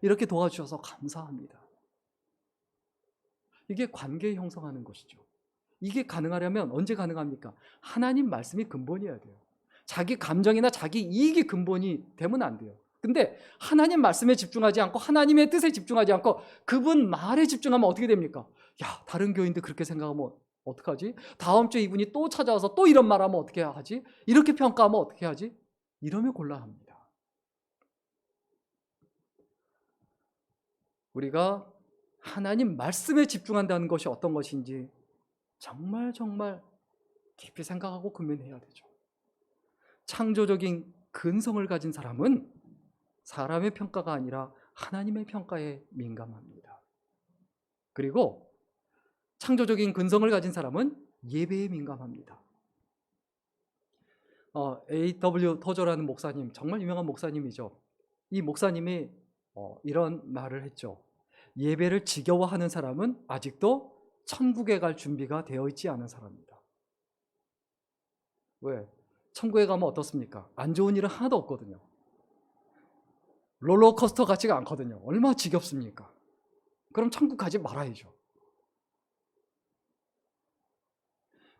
이렇게 도와주셔서 감사합니다. 이게 관계 형성하는 것이죠. 이게 가능하려면 언제 가능합니까? 하나님 말씀이 근본이어야 돼요. 자기 감정이나 자기 이익이 근본이 되면 안 돼요. 근데 하나님 말씀에 집중하지 않고 하나님의 뜻에 집중하지 않고 그분 말에 집중하면 어떻게 됩니까? 야, 다른 교인들 그렇게 생각하면 어떡하지? 다음 주에 이분이 또 찾아와서 또 이런 말하면 어떻게 하지? 이렇게 평가하면 어떻게 하지? 이러면 곤란합니다. 우리가 하나님 말씀에 집중한다는 것이 어떤 것인지 정말 깊이 생각하고 고민해야 되죠. 창조적인 근성을 가진 사람은 사람의 평가가 아니라 하나님의 평가에 민감합니다. 그리고 창조적인 근성을 가진 사람은 예배에 민감합니다. A.W. 토저라는 목사님, 정말 유명한 목사님이죠. 이 목사님이 이런 말을 했죠. 예배를 지겨워하는 사람은 아직도 천국에 갈 준비가 되어 있지 않은 사람입니다. 왜? 천국에 가면 어떻습니까? 안 좋은 일은 하나도 없거든요. 롤러코스터 같지가 않거든요. 얼마나 지겹습니까? 그럼 천국 가지 말아야죠.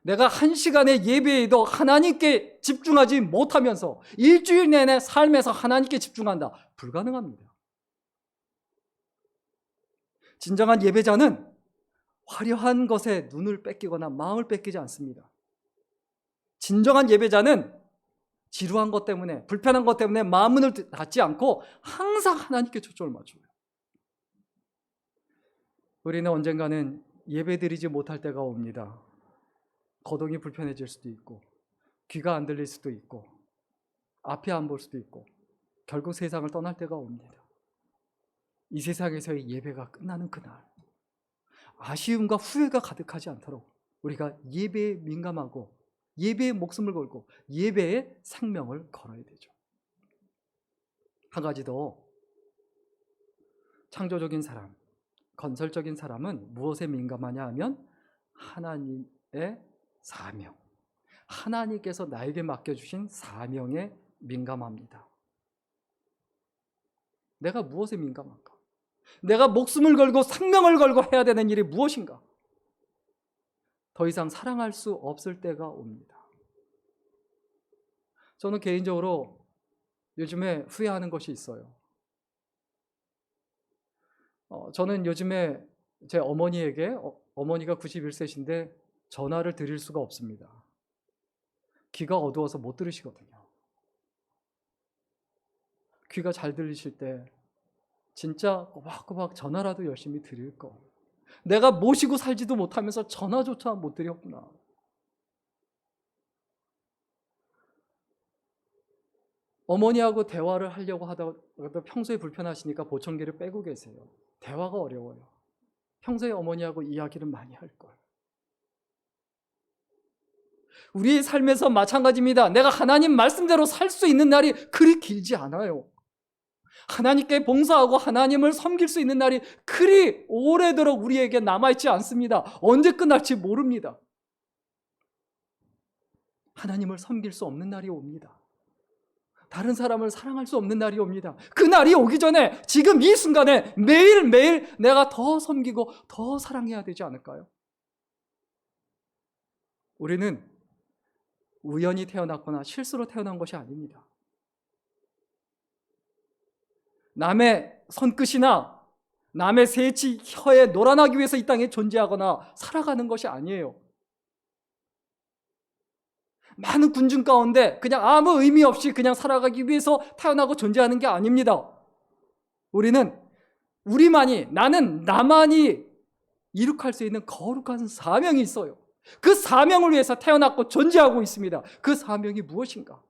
내가 1시간의 예배에도 하나님께 집중하지 못하면서 일주일 내내 삶에서 하나님께 집중한다. 불가능합니다. 진정한 예배자는 화려한 것에 눈을 뺏기거나 마음을 뺏기지 않습니다. 진정한 예배자는 지루한 것 때문에, 불편한 것 때문에 마음을 닫지 않고 항상 하나님께 초점을 맞춰요. 우리는 언젠가는 예배드리지 못할 때가 옵니다. 거동이 불편해질 수도 있고, 귀가 안 들릴 수도 있고, 앞이 안 볼 수도 있고, 결국 세상을 떠날 때가 옵니다. 이 세상에서의 예배가 끝나는 그날, 아쉬움과 후회가 가득하지 않도록 우리가 예배에 민감하고 예배에 목숨을 걸고 예배에 생명을 걸어야 되죠. 한 가지 더, 창조적인 사람, 건설적인 사람은 무엇에 민감하냐 하면 하나님의 사명, 하나님께서 나에게 맡겨주신 사명에 민감합니다. 내가 무엇에 민감한가? 내가 목숨을 걸고 생명을 걸고 해야 되는 일이 무엇인가? 더 이상 사랑할 수 없을 때가 옵니다. 저는 개인적으로 요즘에 후회하는 것이 있어요. 저는 요즘에 제 어머니에게, 어머니가 91세신데 전화를 드릴 수가 없습니다. 귀가 어두워서 못 들으시거든요. 귀가 잘 들리실 때 진짜 꼬박꼬박 전화라도 열심히 드릴 거. 내가 모시고 살지도 못하면서 전화조차 못 드렸구나. 어머니하고 대화를 하려고 하다가 평소에 불편하시니까 보청기를 빼고 계세요. 대화가 어려워요. 평소에 어머니하고 이야기를 많이 할 걸. 우리의 삶에서 마찬가지입니다. 내가 하나님 말씀대로 살 수 있는 날이 그리 길지 않아요. 하나님께 봉사하고 하나님을 섬길 수 있는 날이 그리 오래도록 우리에게 남아있지 않습니다. 언제 끝날지 모릅니다. 하나님을 섬길 수 없는 날이 옵니다. 다른 사람을 사랑할 수 없는 날이 옵니다. 그 날이 오기 전에 지금 이 순간에 매일매일 내가 더 섬기고 더 사랑해야 되지 않을까요? 우리는 우연히 태어났거나 실수로 태어난 것이 아닙니다. 남의 손끝이나 남의 새치 혀에 놀아나기 위해서 이 땅에 존재하거나 살아가는 것이 아니에요. 많은 군중 가운데 그냥 아무 의미 없이 그냥 살아가기 위해서 태어나고 존재하는 게 아닙니다. 우리는 나만이 이룩할 수 있는 거룩한 사명이 있어요. 그 사명을 위해서 태어났고 존재하고 있습니다. 그 사명이 무엇인가?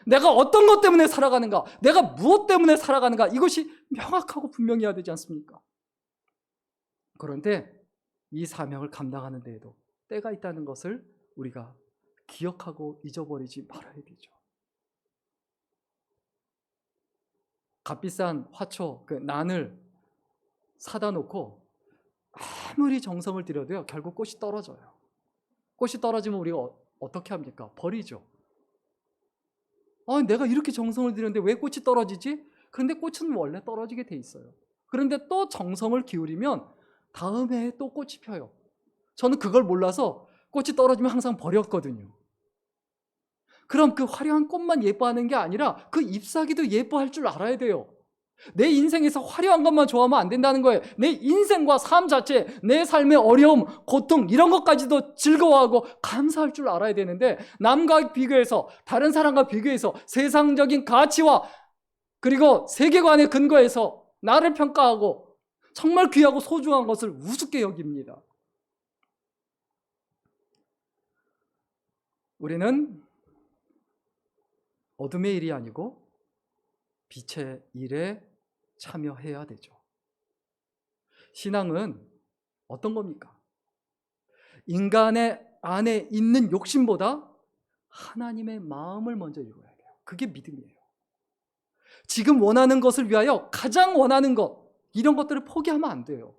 내가 어떤 것 때문에 살아가는가? 내가 무엇 때문에 살아가는가? 이것이 명확하고 분명해야 되지 않습니까? 그런데 이 사명을 감당하는 데에도 때가 있다는 것을 우리가 기억하고 잊어버리지 말아야 되죠. 값비싼 화초, 난을 사다 놓고 아무리 정성을 들여도요, 결국 꽃이 떨어져요. 꽃이 떨어지면 우리가 어떻게 합니까? 버리죠. 내가 이렇게 정성을 들였는데 왜 꽃이 떨어지지? 그런데 꽃은 원래 떨어지게 돼 있어요. 그런데 또 정성을 기울이면 다음 해에 또 꽃이 펴요. 저는 그걸 몰라서 꽃이 떨어지면 항상 버렸거든요. 그럼 그 화려한 꽃만 예뻐하는 게 아니라 그 잎사귀도 예뻐할 줄 알아야 돼요. 내 인생에서 화려한 것만 좋아하면 안 된다는 거예요. 내 인생과 삶 자체, 내 삶의 어려움, 고통 이런 것까지도 즐거워하고 감사할 줄 알아야 되는데 남과 비교해서, 다른 사람과 비교해서 세상적인 가치와 그리고 세계관에 근거해서 나를 평가하고 정말 귀하고 소중한 것을 우습게 여깁니다. 우리는 어둠의 일이 아니고 빛의 일에 참여해야 되죠. 신앙은 어떤 겁니까? 인간의 안에 있는 욕심보다 하나님의 마음을 먼저 읽어야 돼요. 그게 믿음이에요. 지금 원하는 것을 위하여 가장 원하는 것, 이런 것들을 포기하면 안 돼요.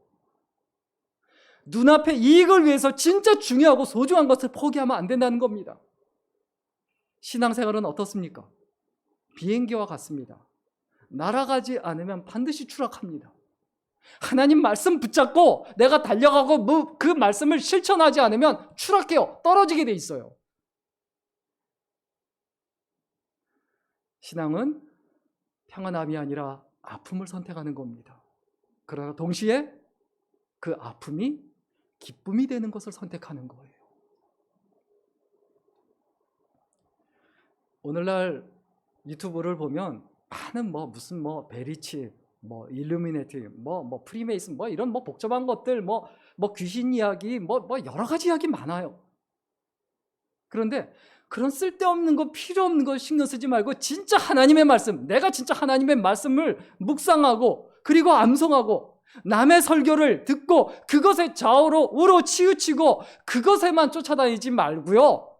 눈앞의 이익을 위해서 진짜 중요하고 소중한 것을 포기하면 안 된다는 겁니다. 신앙생활은 어떻습니까? 비행기와 같습니다. 날아가지 않으면 반드시 추락합니다. 하나님 말씀 붙잡고 내가 달려가고 그 말씀을 실천하지 않으면 추락해요. 떨어지게 돼 있어요. 신앙은 평안함이 아니라 아픔을 선택하는 겁니다. 그러나 동시에 그 아픔이 기쁨이 되는 것을 선택하는 거예요. 오늘날 유튜브를 보면 많은 무슨 베리치, 일루미네티, 프리메이슨, 이런 복잡한 것들, 귀신 이야기, 여러 가지 이야기 많아요. 그런데 그런 쓸데없는 거, 필요 없는 거 신경 쓰지 말고 진짜 하나님의 말씀, 내가 진짜 하나님의 말씀을 묵상하고 그리고 암송하고 남의 설교를 듣고 그것에 좌우로 우로 치우치고 그것에만 쫓아다니지 말고요.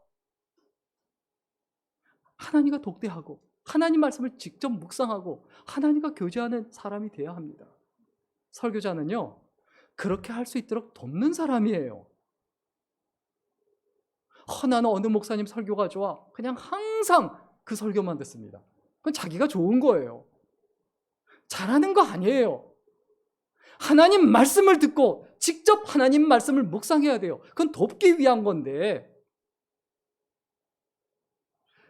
하나님과 독대하고 하나님 말씀을 직접 묵상하고 하나님과 교제하는 사람이 되어야 합니다. 설교자는요, 그렇게 할 수 있도록 돕는 사람이에요. 나는 어느 목사님 설교가 좋아. 그냥 항상 그 설교만 듣습니다. 그건 자기가 좋은 거예요. 잘하는 거 아니에요. 하나님 말씀을 듣고 직접 하나님 말씀을 묵상해야 돼요. 그건 돕기 위한 건데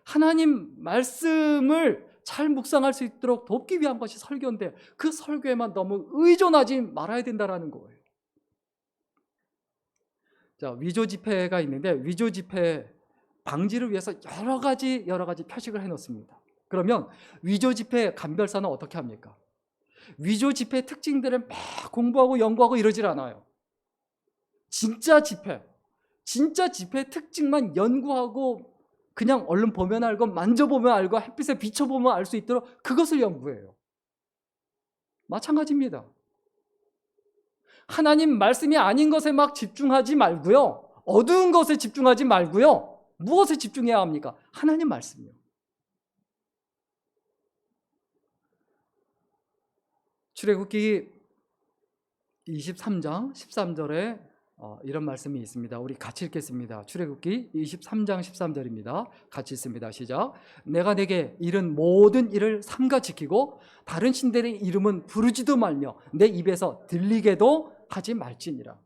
하나님 말씀을 잘 묵상할 수 있도록 돕기 위한 것이 설교인데 그 설교에만 너무 의존하지 말아야 된다는 거예요. 자, 위조 지폐가 있는데 위조 지폐 방지를 위해서 여러 가지 표식을 해놓습니다. 그러면 위조 지폐 감별사는 어떻게 합니까? 위조 지폐의 특징들을 막 공부하고 연구하고 이러질 않아요. 진짜 지폐의 특징만 연구하고 그냥 얼른 보면 알고 만져보면 알고 햇빛에 비춰보면 알 수 있도록 그것을 연구해요. 마찬가지입니다. 하나님 말씀이 아닌 것에 막 집중하지 말고요. 어두운 것에 집중하지 말고요. 무엇에 집중해야 합니까? 하나님 말씀이요. 출애굽기 23장 13절에 이런 말씀이 있습니다. 우리 같이 읽겠습니다. 출애굽기 23장 13절입니다. 같이 읽습니다. 시작. 내가 내게 이른 모든 일을 삼가 지키고 다른 신들의 이름은 부르지도 말며 내 입에서 들리게도 하지 말지니라.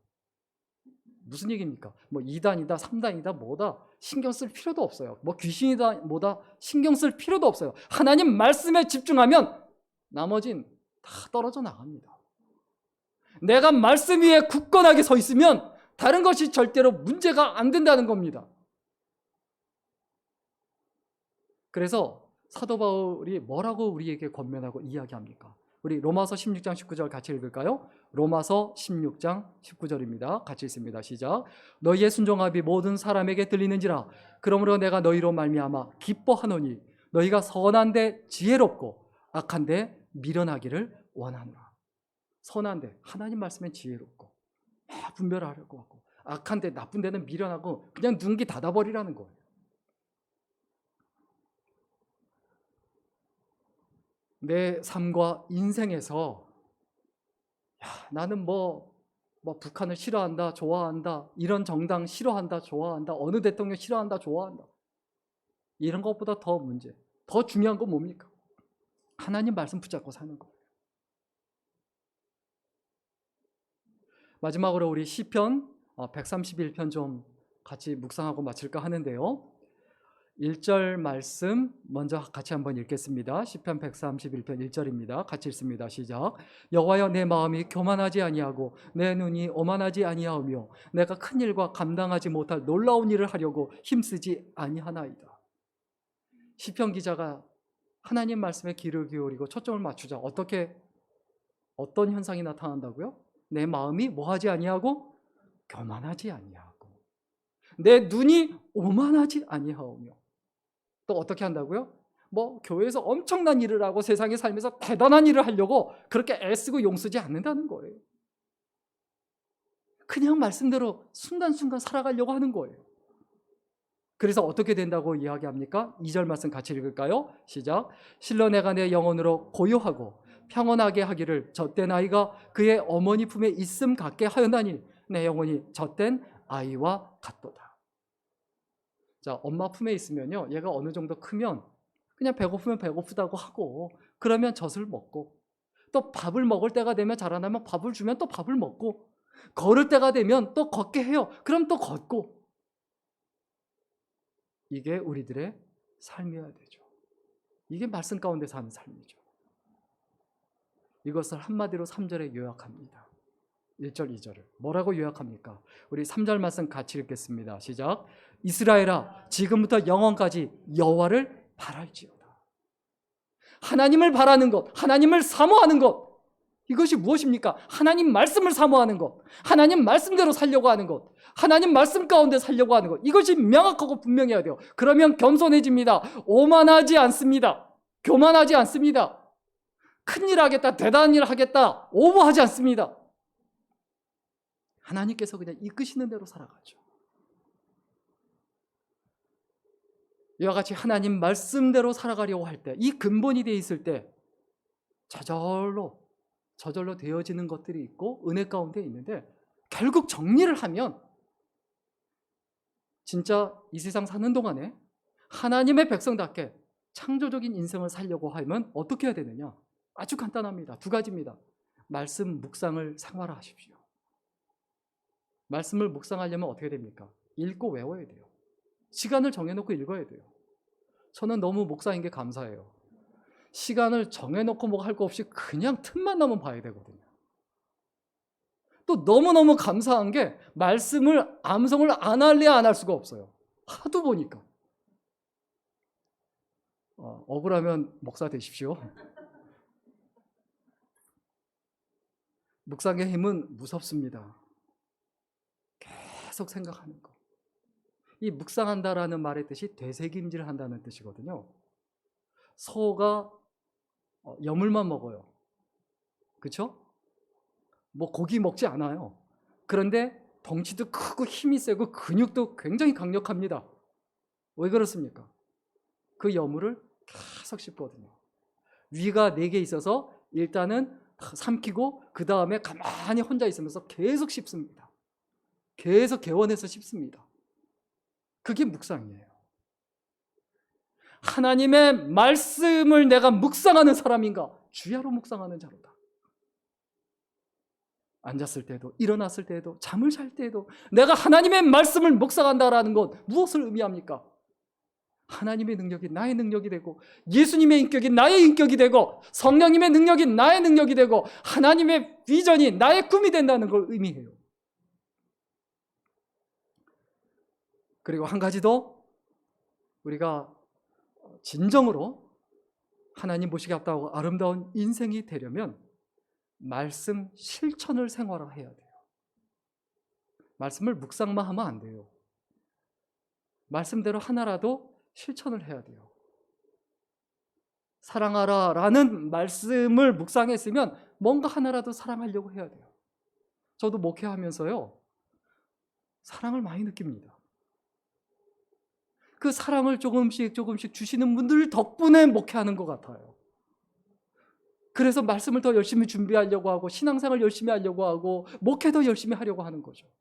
무슨 얘기입니까? 이단이다, 삼단이다, 뭐다 신경 쓸 필요도 없어요. 귀신이다, 뭐다 신경 쓸 필요도 없어요. 하나님 말씀에 집중하면 나머진 다 떨어져 나갑니다. 내가 말씀 위에 굳건하게 서 있으면 다른 것이 절대로 문제가 안 된다는 겁니다. 그래서 사도 바울이 뭐라고 우리에게 권면하고 이야기합니까? 우리 로마서 16장 19절 같이 읽을까요? 로마서 16장 19절입니다. 같이 읽습니다. 시작. 너희의 순종함이 모든 사람에게 들리는지라. 그러므로 내가 너희로 말미암아 기뻐하노니 너희가 선한데 지혜롭고 악한데 미련하기를 원하노라. 선한데 하나님 말씀에 지혜롭고 분별하려고 하고 악한데 나쁜 데는 미련하고 그냥 눈기 닫아버리라는 거예요. 내 삶과 인생에서 나는 북한을 싫어한다, 좋아한다, 이런 정당 싫어한다, 좋아한다, 어느 대통령 싫어한다, 좋아한다, 이런 것보다 더 중요한 건 뭡니까? 하나님 말씀 붙잡고 사는 거예요. 마지막으로 우리 시편 131편 좀 같이 묵상하고 마칠까 하는데요. 1절 말씀 먼저 같이 한번 읽겠습니다. 시편 131편 1절입니다. 같이 읽습니다. 시작. 여호와여, 내 마음이 교만하지 아니하고 내 눈이 오만하지 아니하오며 내가 큰 일과 감당하지 못할 놀라운 일을 하려고 힘쓰지 아니하나이다. 시편 기자가 하나님 말씀에 귀를 기울이고 초점을 맞추자 어떤 현상이 나타난다고요? 내 마음이 뭐하지 아니하고 교만하지 아니하고 내 눈이 오만하지 아니하오며 또 어떻게 한다고요? 교회에서 엄청난 일을 하고 세상에 살면서 대단한 일을 하려고 그렇게 애쓰고 용쓰지 않는다는 거예요. 그냥 말씀대로 순간순간 살아가려고 하는 거예요. 그래서 어떻게 된다고 이야기합니까? 2절 말씀 같이 읽을까요? 시작. 실로 내가 내 영혼으로 고요하고 평온하게 하기를 젖된 아이가 그의 어머니 품에 있음 같게 하였나니 내 영혼이 젖된 아이와 같도다. 자, 엄마 품에 있으면요, 얘가 어느 정도 크면 그냥 배고프면 배고프다고 하고, 그러면 젖을 먹고, 또 밥을 먹을 때가 되면 자라나면 밥을 주면 또 밥을 먹고, 걸을 때가 되면 또 걷게 해요. 그럼 또 걷고. 이게 우리들의 삶이어야 되죠. 이게 말씀 가운데 사는 삶이죠. 이것을 한마디로 3절에 요약합니다. 1절, 2절을. 뭐라고 요약합니까? 우리 3절 말씀 같이 읽겠습니다. 시작. 이스라엘아, 지금부터 영원까지 여호와를 바랄지어다. 하나님을 바라는 것, 하나님을 사모하는 것, 이것이 무엇입니까? 하나님 말씀을 사모하는 것, 하나님 말씀대로 살려고 하는 것, 하나님 말씀 가운데 살려고 하는 것, 이것이 명확하고 분명해야 돼요. 그러면 겸손해집니다. 오만하지 않습니다. 교만하지 않습니다. 큰일 하겠다, 대단한 일 하겠다, 오버하지 않습니다. 하나님께서 그냥 이끄시는 대로 살아가죠. 이와 같이 하나님 말씀대로 살아가려고 할 때, 이 근본이 되어 있을 때 저절로 되어지는 것들이 있고 은혜 가운데 있는데, 결국 정리를 하면 진짜 이 세상 사는 동안에 하나님의 백성답게 창조적인 인생을 살려고 하면 어떻게 해야 되느냐? 아주 간단합니다. 2가지입니다. 말씀 묵상을 생활화하십시오. 말씀을 묵상하려면 어떻게 됩니까? 읽고 외워야 돼요. 시간을 정해놓고 읽어야 돼요. 저는 너무 목사인 게 감사해요. 시간을 정해놓고 뭐 할 거 없이 그냥 틈만 나면 봐야 되거든요. 또 너무너무 감사한 게 말씀을 암송을 안 할래야 안 할 수가 없어요. 하도 보니까. 억울하면 목사 되십시오. 묵상의 힘은 무섭습니다. 계속 생각하는 거. 이 묵상한다라는 말의 뜻이 되새김질한다는 뜻이거든요. 소가 여물만 먹어요. 그렇죠? 고기 먹지 않아요. 그런데 덩치도 크고 힘이 세고 근육도 굉장히 강력합니다. 왜 그렇습니까? 그 여물을 계속 씹거든요. 위가 4개 있어서 일단은 삼키고 그 다음에 가만히 혼자 있으면서 계속 씹습니다. 계속 개원해서 씹습니다. 그게 묵상이에요. 하나님의 말씀을 내가 묵상하는 사람인가? 주야로 묵상하는 자로다. 앉았을 때도, 일어났을 때도, 잠을 잘 때도 내가 하나님의 말씀을 묵상한다라는 것, 무엇을 의미합니까? 하나님의 능력이 나의 능력이 되고, 예수님의 인격이 나의 인격이 되고, 성령님의 능력이 나의 능력이 되고, 하나님의 비전이 나의 꿈이 된다는 걸 의미해요. 그리고 한 가지 더, 우리가 진정으로 하나님 보시기 합당하고 아름다운 인생이 되려면 말씀 실천을 생활화해야 돼요. 말씀을 묵상만 하면 안 돼요. 말씀대로 하나라도 실천을 해야 돼요. 사랑하라 라는 말씀을 묵상했으면 뭔가 하나라도 사랑하려고 해야 돼요. 저도 목회하면서요, 사랑을 많이 느낍니다. 그 사랑을 조금씩 주시는 분들 덕분에 목회하는 것 같아요. 그래서 말씀을 더 열심히 준비하려고 하고, 신앙생활 열심히 하려고 하고, 목회도 열심히 하려고 하는 거죠.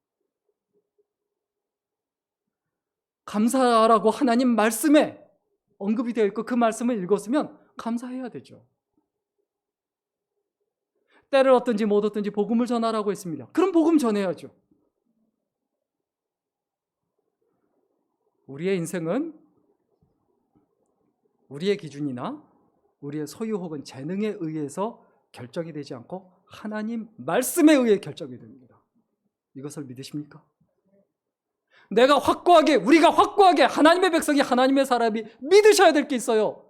감사하라고 하나님 말씀에 언급이 되어 있고 그 말씀을 읽었으면 감사해야 되죠. 때를 얻든지 못 얻든지 복음을 전하라고 했습니다. 그럼 복음 전해야죠. 우리의 인생은 우리의 기준이나 우리의 소유 혹은 재능에 의해서 결정이 되지 않고 하나님 말씀에 의해 결정이 됩니다. 이것을 믿으십니까? 우리가 확고하게 하나님의 백성이, 하나님의 사람이 믿으셔야 될 게 있어요.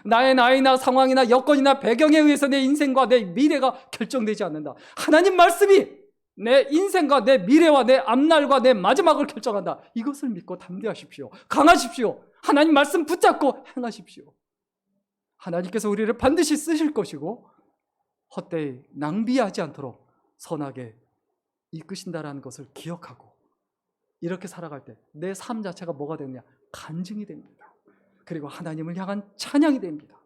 나의 나이나 상황이나 여건이나 배경에 의해서 내 인생과 내 미래가 결정되지 않는다. 하나님 말씀이 내 인생과 내 미래와 내 앞날과 내 마지막을 결정한다. 이것을 믿고 담대하십시오. 강하십시오. 하나님 말씀 붙잡고 행하십시오. 하나님께서 우리를 반드시 쓰실 것이고 헛되이 낭비하지 않도록 선하게 이끄신다라는 것을 기억하고 이렇게 살아갈 때 내 삶 자체가 뭐가 되느냐? 간증이 됩니다. 그리고 하나님을 향한 찬양이 됩니다.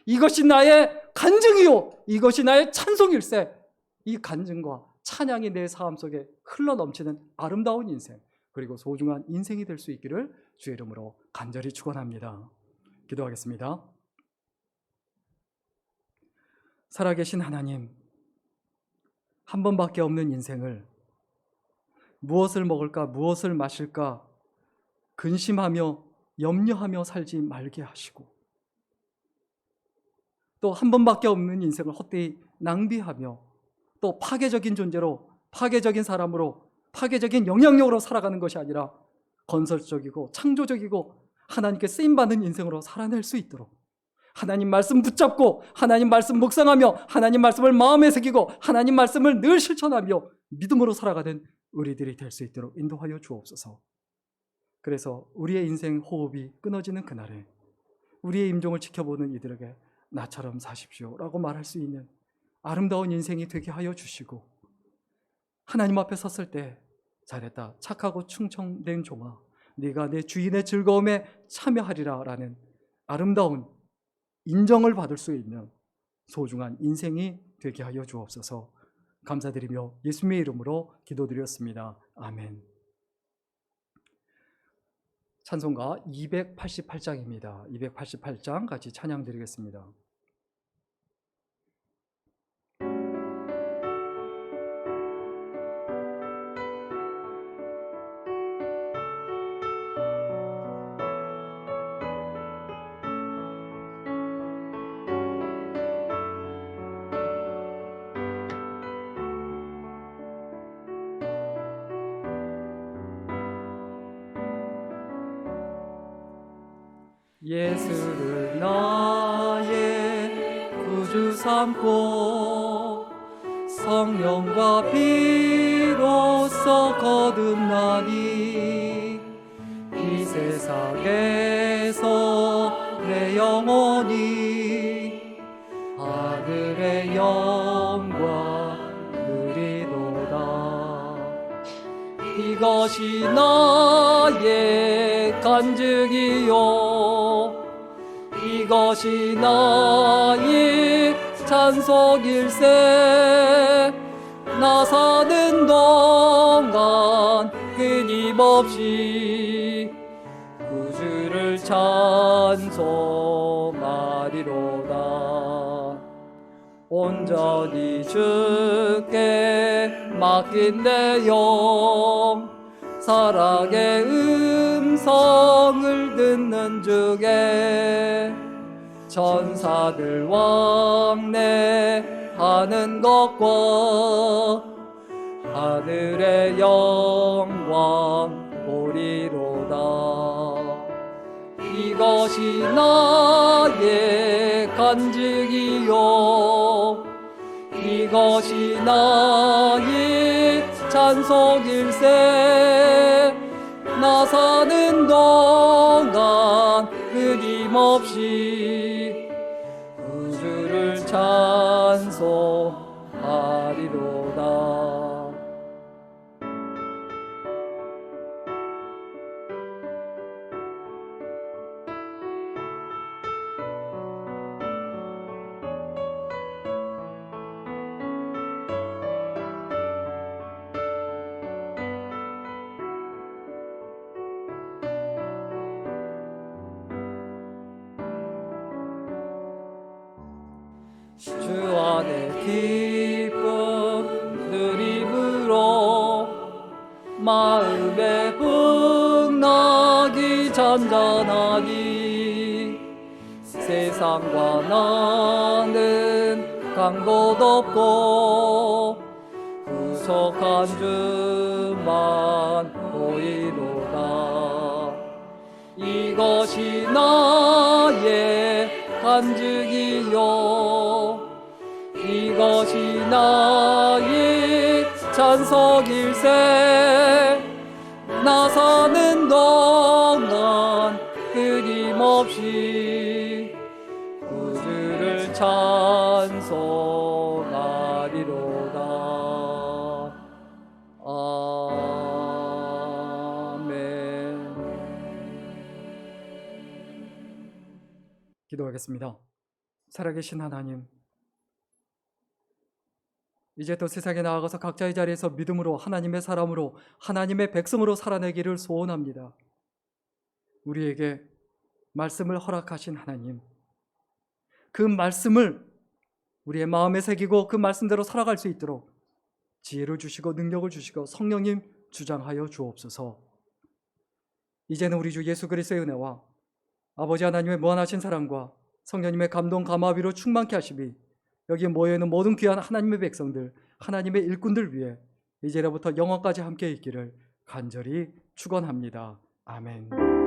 이것이 나의 간증이요, 이것이 나의 찬송일세. 이 간증과 찬양이 내 삶 속에 흘러넘치는 아름다운 인생, 그리고 소중한 인생이 될 수 있기를 주의 이름으로 간절히 축원합니다. 기도하겠습니다. 살아계신 하나님, 한 번밖에 없는 인생을 무엇을 먹을까, 무엇을 마실까 근심하며 염려하며 살지 말게 하시고, 또 한 번밖에 없는 인생을 헛되이 낭비하며 또 파괴적인 존재로, 파괴적인 사람으로, 파괴적인 영향력으로 살아가는 것이 아니라 건설적이고 창조적이고 하나님께 쓰임받는 인생으로 살아낼 수 있도록 하나님 말씀 붙잡고 하나님 말씀 묵상하며 하나님 말씀을 마음에 새기고 하나님 말씀을 늘 실천하며 믿음으로 살아가는 우리들이 될 수 있도록 인도하여 주옵소서. 그래서 우리의 인생 호흡이 끊어지는 그날에 우리의 임종을 지켜보는 이들에게 나처럼 사십시오 라고 말할 수 있는 아름다운 인생이 되게 하여 주시고, 하나님 앞에 섰을 때 잘했다, 착하고 충성된 종아, 네가 내 주인의 즐거움에 참여하리라 라는 아름다운 인정을 받을 수 있는 소중한 인생이 되게 하여 주옵소서. 감사드리며 예수님의 이름으로 기도드렸습니다. 아멘. 찬송가 288장입니다. 288장 같이 찬양 드리겠습니다. 예수를 나의 구주 삼고 성령과 피로써 거듭나니 이 세상에서 내 영혼이 하늘의 영광 누리도다. 이것이 나의 간증이요, 이것이 나의 찬송일세. 나 사는 동안 끊임없이 구주를 찬송하리로다. 온전히 주께 맡긴 내 영, 사랑의 음성을 듣는 중에 천사들 왕래하는 것과 하늘의 영광 보리로다. 이것이 나의 간증이요, 이것이 나의 찬송일세. 나 사는 동안 끊임없이 구주를 찬송하리로다. 주 안에 기쁨 누림으로 마음의 풍락이 잔잔하니 세상과 나는 강도 없고 구속한 주만 보이도다. 이것이 나의 간증이요 이것이 나의 찬송일세. 나 사는 동안 끊임없이 구주를 찬송하리로다. 아멘. 기도하겠습니다. 살아계신 하나님, 이제 또 세상에 나아가서 각자의 자리에서 믿음으로 하나님의 사람으로 하나님의 백성으로 살아내기를 소원합니다. 우리에게 말씀을 허락하신 하나님, 그 말씀을 우리의 마음에 새기고 그 말씀대로 살아갈 수 있도록 지혜를 주시고 능력을 주시고 성령님 주장하여 주옵소서. 이제는 우리 주 예수 그리스도의 은혜와 아버지 하나님의 무한하신 사랑과 성령님의 감동 감화비로 충만케 하시니 여기에 모여있는 모든 귀한 하나님의 백성들, 하나님의 일꾼들 위해 이제로부터 영원까지 함께 있기를 간절히 축원합니다. 아멘.